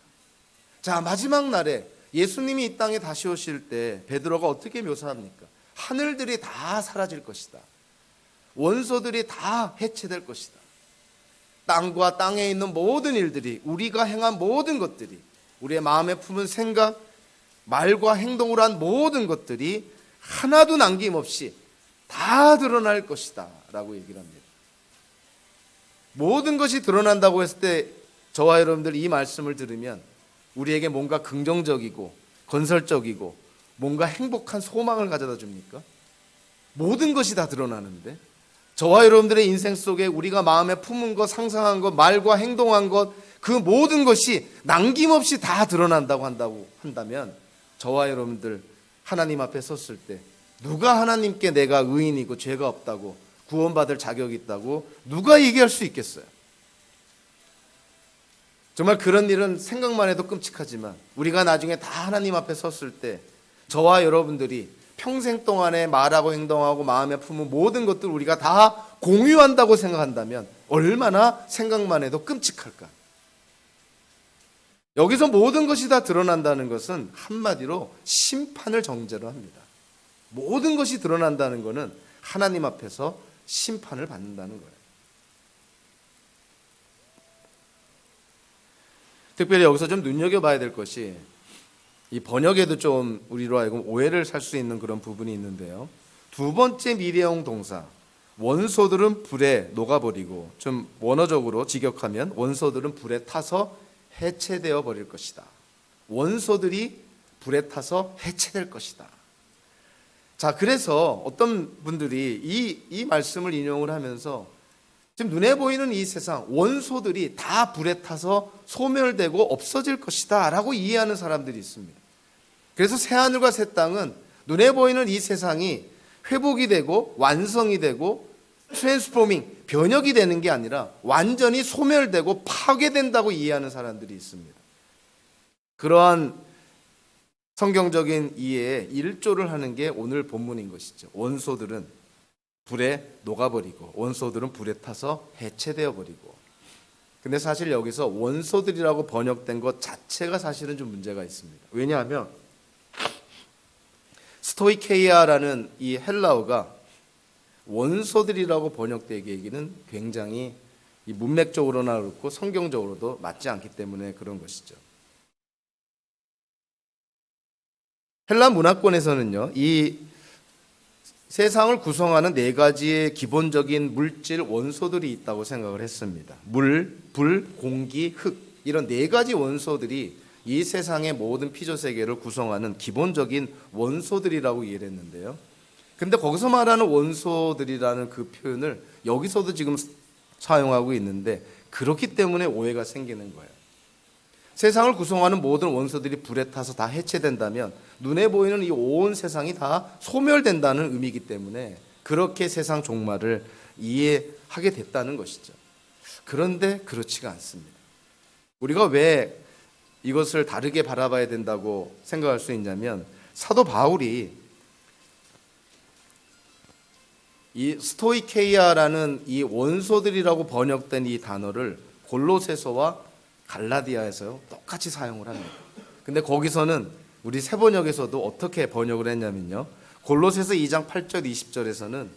자, 마지막 날에 예수님이 이 땅에 다시 오실 때 베드로가 어떻게 묘사합니까? 하늘들이 다 사라질 것이다. 원소들이 다 해체될 것이다. 땅과 땅에 있는 모든 일들이, 우리가 행한 모든 것들이, 우리의 마음에 품은 생각, 말과 행동으로 한 모든 것들이 하나도 남김없이 다 드러날 것이다 라고 얘기를 합니다. 모든 것이 드러난다고 했을 때 저와 여러분들 이 말씀을 들으면 우리에게 뭔가 긍정적이고 건설적이고 뭔가 행복한 소망을 가져다 줍니까? 모든 것이 다 드러나는데, 저와 여러분들의 인생 속에 우리가 마음에 품은 것, 상상한 것, 말과 행동한 것, 그 모든 것이 남김없이 다 드러난다고 한다면 저와 여러분들 하나님 앞에 섰을 때 누가 하나님께 내가 의인이고 죄가 없다고 구원받을 자격이 있다고 누가 얘기할 수 있겠어요? 정말 그런 일은 생각만 해도 끔찍하지만 우리가 나중에 다 하나님 앞에 섰을 때 저와 여러분들이 평생 동안에 말하고 행동하고 마음에 품은 모든 것들 우리가 다 공유한다고 생각한다면 얼마나 생각만 해도 끔찍할까? 여기서 모든 것이 다 드러난다는 것은 한마디로 심판을 정죄로 합니다. 모든 것이 드러난다는 것은 하나님 앞에서 심판을 받는다는 거예요. 특별히 여기서 좀 눈여겨봐야 될 것이 이 번역에도 좀 우리로 하여금 오해를 살 수 있는 그런 부분이 있는데요. 두 번째 미래형 동사 원소들은 불에 녹아버리고 좀 원어적으로 직역하면 원소들은 불에 타서 해체되어 버릴 것이다. 원소들이 불에 타서 해체될 것이다. 자, 그래서 어떤 분들이 이 말씀을 인용을 하면서 지금 눈에 보이는 이 세상 원소들이 다 불에 타서 소멸되고 없어질 것이다 라고 이해하는 사람들이 있습니다. 그래서 새하늘과 새 땅은 눈에 보이는 이 세상이 회복이 되고 완성이 되고 트랜스포밍, 변혁이 되는 게 아니라 완전히 소멸되고 파괴된다고 이해하는 사람들이 있습니다. 그러한 성경적인 이해에 일조를 하는 게 오늘 본문인 것이죠. 원소들은 불에 녹아버리고 원소들은 불에 타서 해체되어 버리고. 근데 사실 여기서 원소들이라고 번역된 것 자체가 사실은 좀 문제가 있습니다. 왜냐하면 스토이케이아라는 이 헬라어가 원소들이라고 번역되기에는 굉장히 이 문맥적으로나 그렇고 성경적으로도 맞지 않기 때문에 그런 것이죠. 헬라 문화권에서는요, 이 세상을 구성하는 네 가지의 기본적인 물질 원소들이 있다고 생각을 했습니다. 물, 불, 공기, 흙, 이런 네 가지 원소들이 이 세상의 모든 피조세계를 구성하는 기본적인 원소들이라고 이해를 했는데요. 근데 거기서 말하는 원소들이라는 그 표현을 여기서도 지금 사용하고 있는데 그렇기 때문에 오해가 생기는 거예요. 세상을 구성하는 모든 원소들이 불에 타서 다 해체된다면 눈에 보이는 이 온 세상이 다 소멸된다는 의미이기 때문에 그렇게 세상 종말을 이해하게 됐다는 것이죠. 그런데 그렇지가 않습니다. 우리가 왜 이것을 다르게 바라봐야 된다고 생각할 수 있냐면 사도 바울이 이 스토이케이아라는 이 원소들이라고 번역된 이 단어를 골로새서와 갈라디아에서 똑같이 사용을 합니다. 근데 거기서는 우리 새번역에서도 어떻게 번역을 했냐면요. 골로새서 2장 8절 20절에서는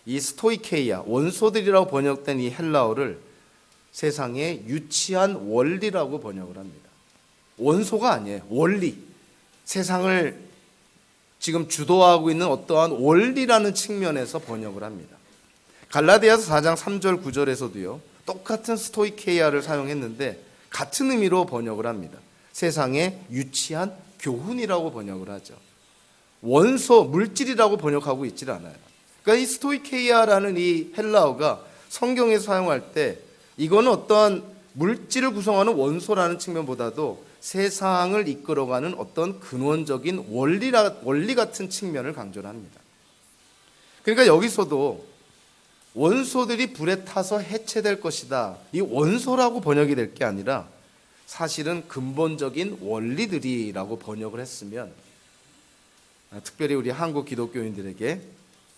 이 스토이케이아 원소들이라고 번역된 이 헬라어를 세상의 유치한 원리라고 번역을 합니다. 원소가 아니에요. 원리. 세상을 지금 주도하고 있는 어떠한 원리라는 측면에서 번역을 합니다. 갈라디아서 4장 3절 9절에서도요. 똑같은 스토이케이아를 사용했는데 같은 의미로 번역을 합니다. 세상의 유치한 교훈이라고 번역을 하죠. 원소, 물질이라고 번역하고 있질 않아요. 그러니까 이 스토이케이아라는 이 헬라어가 성경에서 사용할 때 이거는 어떠한 물질을 구성하는 원소라는 측면보다도 세상을 이끌어가는 어떤 근원적인 원리 같은 측면을 강조를 합니다. 그러니까 여기서도 원소들이 불에 타서 해체될 것이다. 이 원소라고 번역이 될 게 아니라 사실은 근본적인 원리들이라고 번역을 했으면 특별히 우리 한국 기독교인들에게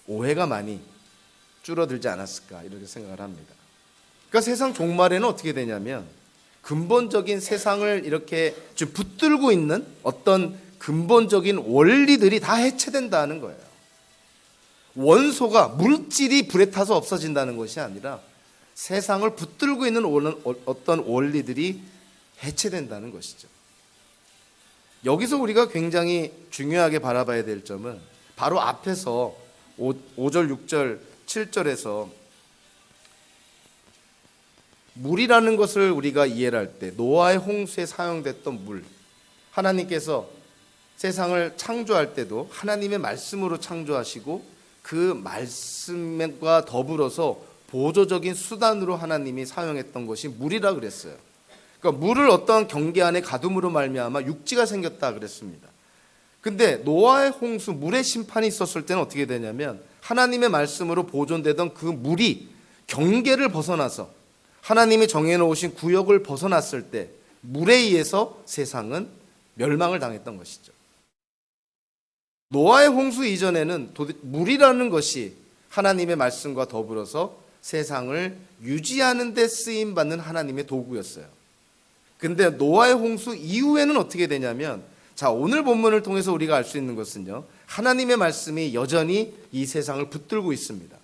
오해가 많이 줄어들지 않았을까 이렇게 생각을 합니다. 그러니까 세상 종말에는 어떻게 되냐면 근본적인 세상을 이렇게 좀 붙들고 있는 어떤 근본적인 원리들이 다 해체된다는 거예요. 원소가 물질이 불에 타서 없어진다는 것이 아니라 세상을 붙들고 있는 어떤 원리들이 해체된다는 것이죠. 여기서 우리가 굉장히 중요하게 바라봐야 될 점은 바로 앞에서 5절, 6절, 7절에서 물이라는 것을 우리가 이해를 할 때 노아의 홍수에 사용됐던 물, 하나님께서 세상을 창조할 때도 하나님의 말씀으로 창조하시고 그 말씀과 더불어서 보조적인 수단으로 하나님이 사용했던 것이 물이라 그랬어요. 그러니까 물을 어떤 경계 안에 가둠으로 말미암아 육지가 생겼다 그랬습니다. 근데 노아의 홍수, 물의 심판이 있었을 때는 어떻게 되냐면 하나님의 말씀으로 보존되던 그 물이 경계를 벗어나서 하나님이 정해놓으신 구역을 벗어났을 때 물에 의해서 세상은 멸망을 당했던 것이죠. 노아의 홍수 이전에는 물이라는 것이 하나님의 말씀과 더불어서 세상을 유지하는 데 쓰임받는 하나님의 도구였어요. 근데 노아의 홍수 이후에는 어떻게 되냐면, 자, 오늘 본문을 통해서 우리가 알 수 있는 것은요, 하나님의 말씀이 여전히 이 세상을 붙들고 있습니다.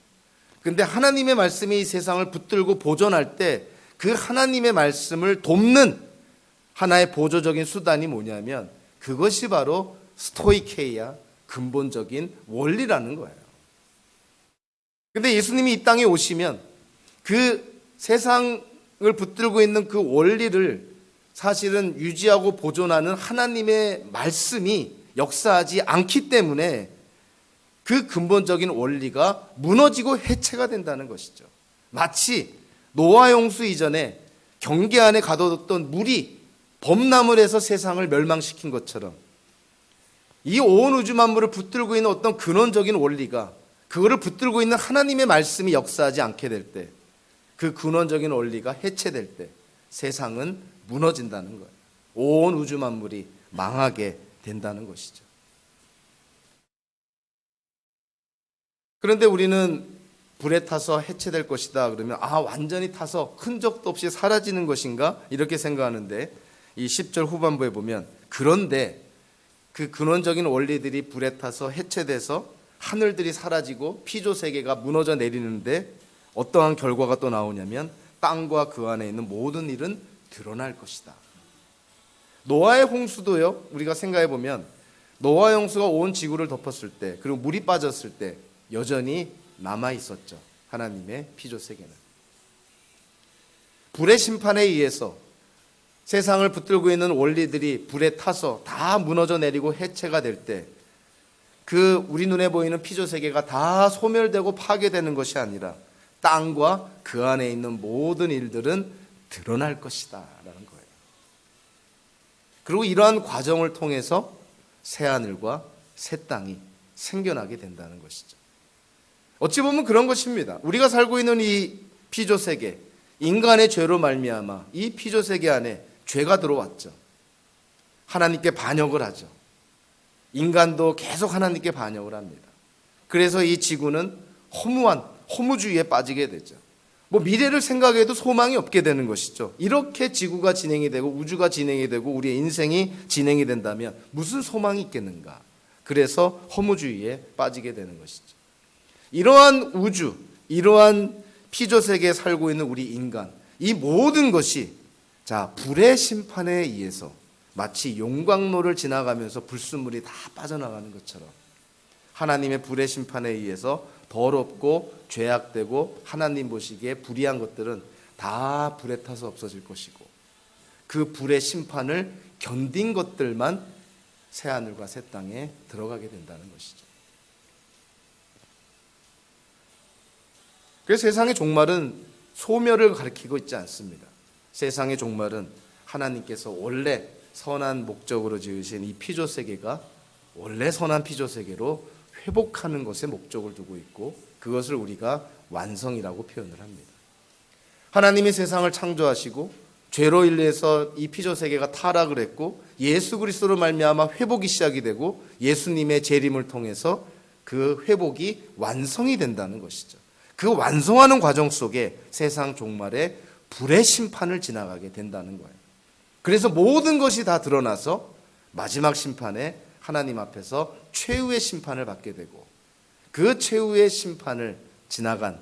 근데 하나님의 말씀이 이 세상을 붙들고 보존할 때 그 하나님의 말씀을 돕는 하나의 보조적인 수단이 뭐냐면 그것이 바로 스토이케이아, 근본적인 원리라는 거예요. 근데 예수님이 이 땅에 오시면 그 세상을 붙들고 있는 그 원리를 사실은 유지하고 보존하는 하나님의 말씀이 역사하지 않기 때문에 그 근본적인 원리가 무너지고 해체가 된다는 것이죠. 마치 노아 홍수 이전에 경계 안에 가둬뒀던 물이 범람을 해서 세상을 멸망시킨 것처럼 이 온 우주 만물을 붙들고 있는 어떤 근원적인 원리가, 그거를 붙들고 있는 하나님의 말씀이 역사하지 않게 될 때, 그 근원적인 원리가 해체될 때 세상은 무너진다는 거예요. 온 우주 만물이 망하게 된다는 것이죠. 그런데 우리는 불에 타서 해체될 것이다 그러면 완전히 타서 흔적도 없이 사라지는 것인가 이렇게 생각하는데, 이 10절 후반부에 보면 그런데 그 근원적인 원리들이 불에 타서 해체돼서 하늘들이 사라지고 피조 세계가 무너져 내리는데 어떠한 결과가 또 나오냐면 땅과 그 안에 있는 모든 일은 드러날 것이다. 노아의 홍수도요, 우리가 생각해 보면 노아의 홍수가 온 지구를 덮었을 때, 그리고 물이 빠졌을 때 여전히 남아 있었죠. 하나님의 피조 세계는. 불의 심판에 의해서 세상을 붙들고 있는 원리들이 불에 타서 다 무너져 내리고 해체가 될 때, 그 우리 눈에 보이는 피조 세계가 다 소멸되고 파괴되는 것이 아니라 땅과 그 안에 있는 모든 일들은 드러날 것이다 라는 거예요. 그리고 이러한 과정을 통해서 새 하늘과 새 땅이 생겨나게 된다는 것이죠. 어찌 보면 그런 것입니다. 우리가 살고 있는 이 피조 세계, 인간의 죄로 말미암아 이 피조 세계 안에 죄가 들어왔죠. 하나님께 반역을 하죠. 인간도 계속 하나님께 반역을 합니다. 그래서 이 지구는 허무한 허무주의에 빠지게 되죠. 미래를 생각해도 소망이 없게 되는 것이죠. 이렇게 지구가 진행이 되고 우주가 진행이 되고 우리의 인생이 진행이 된다면 무슨 소망이 있겠는가. 그래서 허무주의에 빠지게 되는 것이죠. 이러한 우주, 이러한 피조 세계에 살고 있는 우리 인간, 이 모든 것이 불의 심판에 의해서 마치 용광로를 지나가면서 불순물이 다 빠져나가는 것처럼 하나님의 불의 심판에 의해서 더럽고 죄악되고 하나님 보시기에 불의한 것들은 다 불에 타서 없어질 것이고, 그 불의 심판을 견딘 것들만 새하늘과 새 땅에 들어가게 된다는 것이죠. 그래서 세상의 종말은 소멸을 가리키고 있지 않습니다. 세상의 종말은 하나님께서 원래 선한 목적으로 지으신 이 피조 세계가 원래 선한 피조 세계로 회복하는 것에 목적을 두고 있고, 그것을 우리가 완성이라고 표현을 합니다. 하나님이 세상을 창조하시고 죄로 인해서 이 피조 세계가 타락을 했고 예수 그리스도로 말미암아 회복이 시작이 되고 예수님의 재림을 통해서 그 회복이 완성이 된다는 것이죠. 그 완성하는 과정 속에 세상 종말에 불의 심판을 지나가게 된다는 거예요. 그래서 모든 것이 다 드러나서 마지막 심판에 하나님 앞에서 최후의 심판을 받게 되고, 그 최후의 심판을 지나간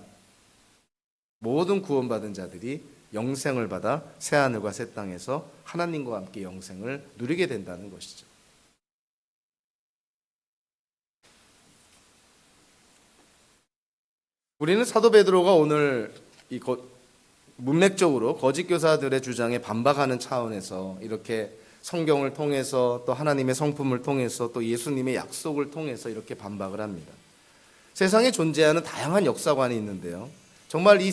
모든 구원받은 자들이 영생을 받아 새하늘과 새 땅에서 하나님과 함께 영생을 누리게 된다는 것이죠. 우리는 사도 베드로가 오늘 문맥적으로 거짓 교사들의 주장에 반박하는 차원에서 이렇게 성경을 통해서 또 하나님의 성품을 통해서 또 예수님의 약속을 통해서 이렇게 반박을 합니다. 세상에 존재하는 다양한 역사관이 있는데요, 정말 이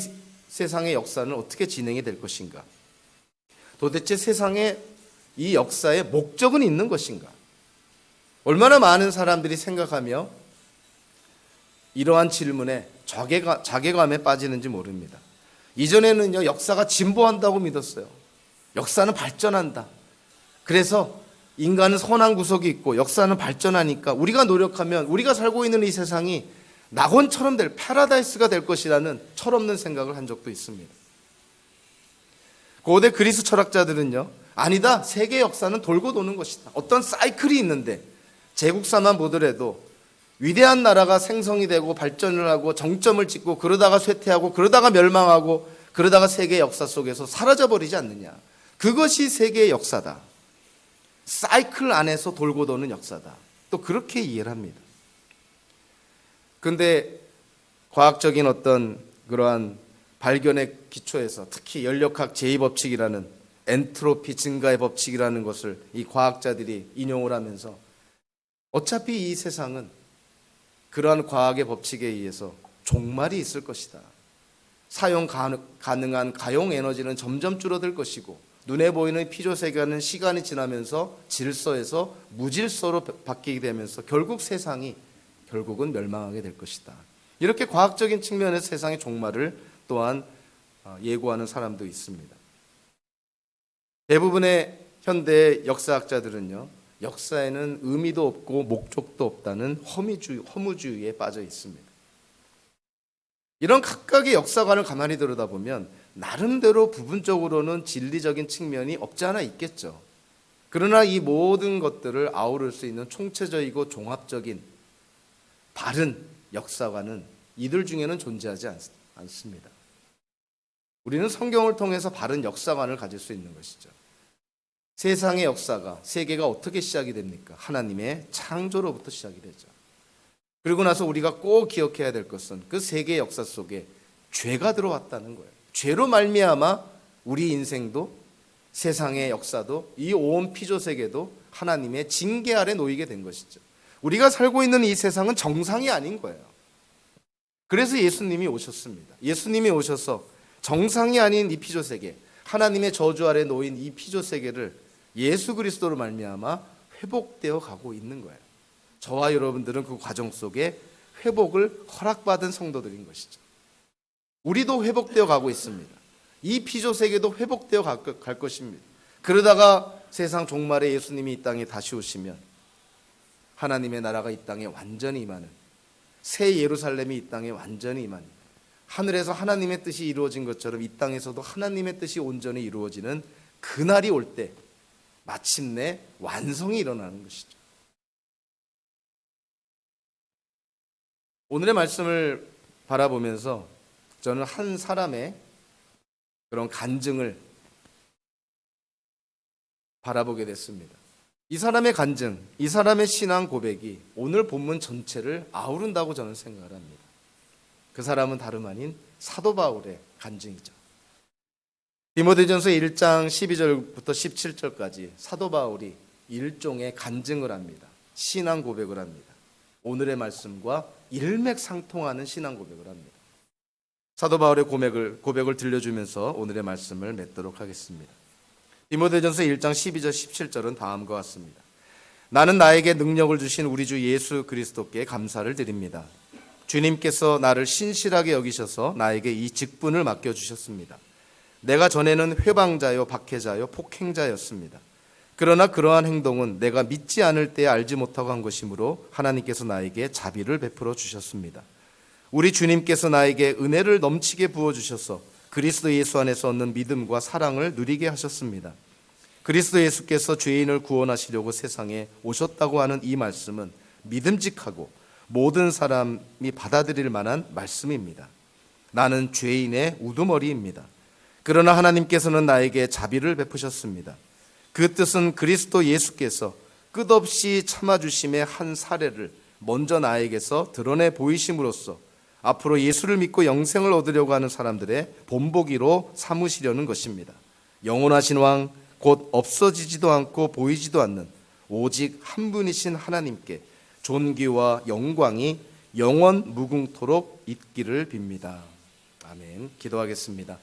세상의 역사는 어떻게 진행이 될 것인가? 도대체 세상에 이 역사의 목적은 있는 것인가? 얼마나 많은 사람들이 생각하며 이러한 질문에 자괴감에 빠지는지 모릅니다. 이전에는요, 역사가 진보한다고 믿었어요. 역사는 발전한다. 그래서 인간은 선한 구석이 있고 역사는 발전하니까 우리가 노력하면 우리가 살고 있는 이 세상이 낙원처럼 패러다이스가 될 것이라는 철없는 생각을 한 적도 있습니다. 고대 그리스 철학자들은요, 아니다, 세계 역사는 돌고 도는 것이다. 어떤 사이클이 있는데 제국사만 보더라도 위대한 나라가 생성이 되고 발전을 하고 정점을 찍고 그러다가 쇠퇴하고 그러다가 멸망하고 그러다가 세계 역사 속에서 사라져버리지 않느냐. 그것이 세계의 역사다. 사이클 안에서 돌고 도는 역사다. 또 그렇게 이해를 합니다. 그런데 과학적인 어떤 그러한 발견의 기초에서 특히 연력학 제2법칙이라는 엔트로피 증가의 법칙이라는 것을 이 과학자들이 인용을 하면서 어차피 이 세상은 그러한 과학의 법칙에 의해서 종말이 있을 것이다. 사용 가능한 가용 에너지는 점점 줄어들 것이고 눈에 보이는 피조세계는 시간이 지나면서 질서에서 무질서로 바뀌게 되면서 결국 세상이 결국은 멸망하게 될 것이다. 이렇게 과학적인 측면에서 세상의 종말을 또한 예고하는 사람도 있습니다. 대부분의 현대 역사학자들은요, 역사에는 의미도 없고 목적도 없다는 허무주의에 빠져 있습니다. 이런 각각의 역사관을 가만히 들여다보면 나름대로 부분적으로는 진리적인 측면이 없지 않아 있겠죠. 그러나 이 모든 것들을 아우를 수 있는 총체적이고 종합적인 바른 역사관은 이들 중에는 존재하지 않습니다. 우리는 성경을 통해서 바른 역사관을 가질 수 있는 것이죠. 세상의 역사가, 세계가 어떻게 시작이 됩니까? 하나님의 창조로부터 시작이 되죠. 그리고 나서 우리가 꼭 기억해야 될 것은 그 세계의 역사 속에 죄가 들어왔다는 거예요. 죄로 말미암아 우리 인생도 세상의 역사도 이 온 피조세계도 하나님의 징계 아래 놓이게 된 것이죠. 우리가 살고 있는 이 세상은 정상이 아닌 거예요. 그래서 예수님이 오셨습니다. 예수님이 오셔서 정상이 아닌 이 피조세계, 하나님의 저주 아래 놓인 이 피조세계를 예수 그리스도로 말미암아 회복되어 가고 있는 거예요. 저와 여러분들은 그 과정 속에 회복을 허락받은 성도들인 것이죠. 우리도 회복되어 가고 있습니다. 이 피조세계도 회복되어 갈 것입니다. 그러다가 세상 종말에 예수님이 이 땅에 다시 오시면 하나님의 나라가 이 땅에 완전히 임하는, 새 예루살렘이 이 땅에 완전히 임하는, 하늘에서 하나님의 뜻이 이루어진 것처럼 이 땅에서도 하나님의 뜻이 온전히 이루어지는 그날이 올 때 마침내 완성이 일어나는 것이죠. 오늘의 말씀을 바라보면서 저는 한 사람의 그런 간증을 바라보게 됐습니다. 이 사람의 간증, 이 사람의 신앙 고백이 오늘 본문 전체를 아우른다고 저는 생각을 합니다. 그 사람은 다름 아닌 사도 바울의 간증이죠. 디모데전서 1장 12절부터 17절까지 사도 바울이 일종의 간증을 합니다. 신앙 고백을 합니다. 오늘의 말씀과 일맥상통하는 신앙 고백을 합니다. 사도 바울의 고백을 들려주면서 오늘의 말씀을 맺도록 하겠습니다. 디모데전서 1장 12절 17절은 다음과 같습니다. 나는 나에게 능력을 주신 우리 주 예수 그리스도께 감사를 드립니다. 주님께서 나를 신실하게 여기셔서 나에게 이 직분을 맡겨주셨습니다. 내가 전에는 회방자요, 박해자요, 폭행자였습니다. 그러나 그러한 행동은 내가 믿지 않을 때에 알지 못하고 한 것이므로 하나님께서 나에게 자비를 베풀어 주셨습니다. 우리 주님께서 나에게 은혜를 넘치게 부어주셔서 그리스도 예수 안에서 얻는 믿음과 사랑을 누리게 하셨습니다. 그리스도 예수께서 죄인을 구원하시려고 세상에 오셨다고 하는 이 말씀은 믿음직하고 모든 사람이 받아들일 만한 말씀입니다. 나는 죄인의 우두머리입니다. 그러나 하나님께서는 나에게 자비를 베푸셨습니다. 그 뜻은 그리스도 예수께서 끝없이 참아주심의 한 사례를 먼저 나에게서 드러내 보이심으로써 앞으로 예수를 믿고 영생을 얻으려고 하는 사람들의 본보기로 삼으시려는 것입니다. 영원하신 왕, 곧 없어지지도 않고 보이지도 않는 오직 한 분이신 하나님께 존귀와 영광이 영원 무궁토록 있기를 빕니다. 아멘. 기도하겠습니다.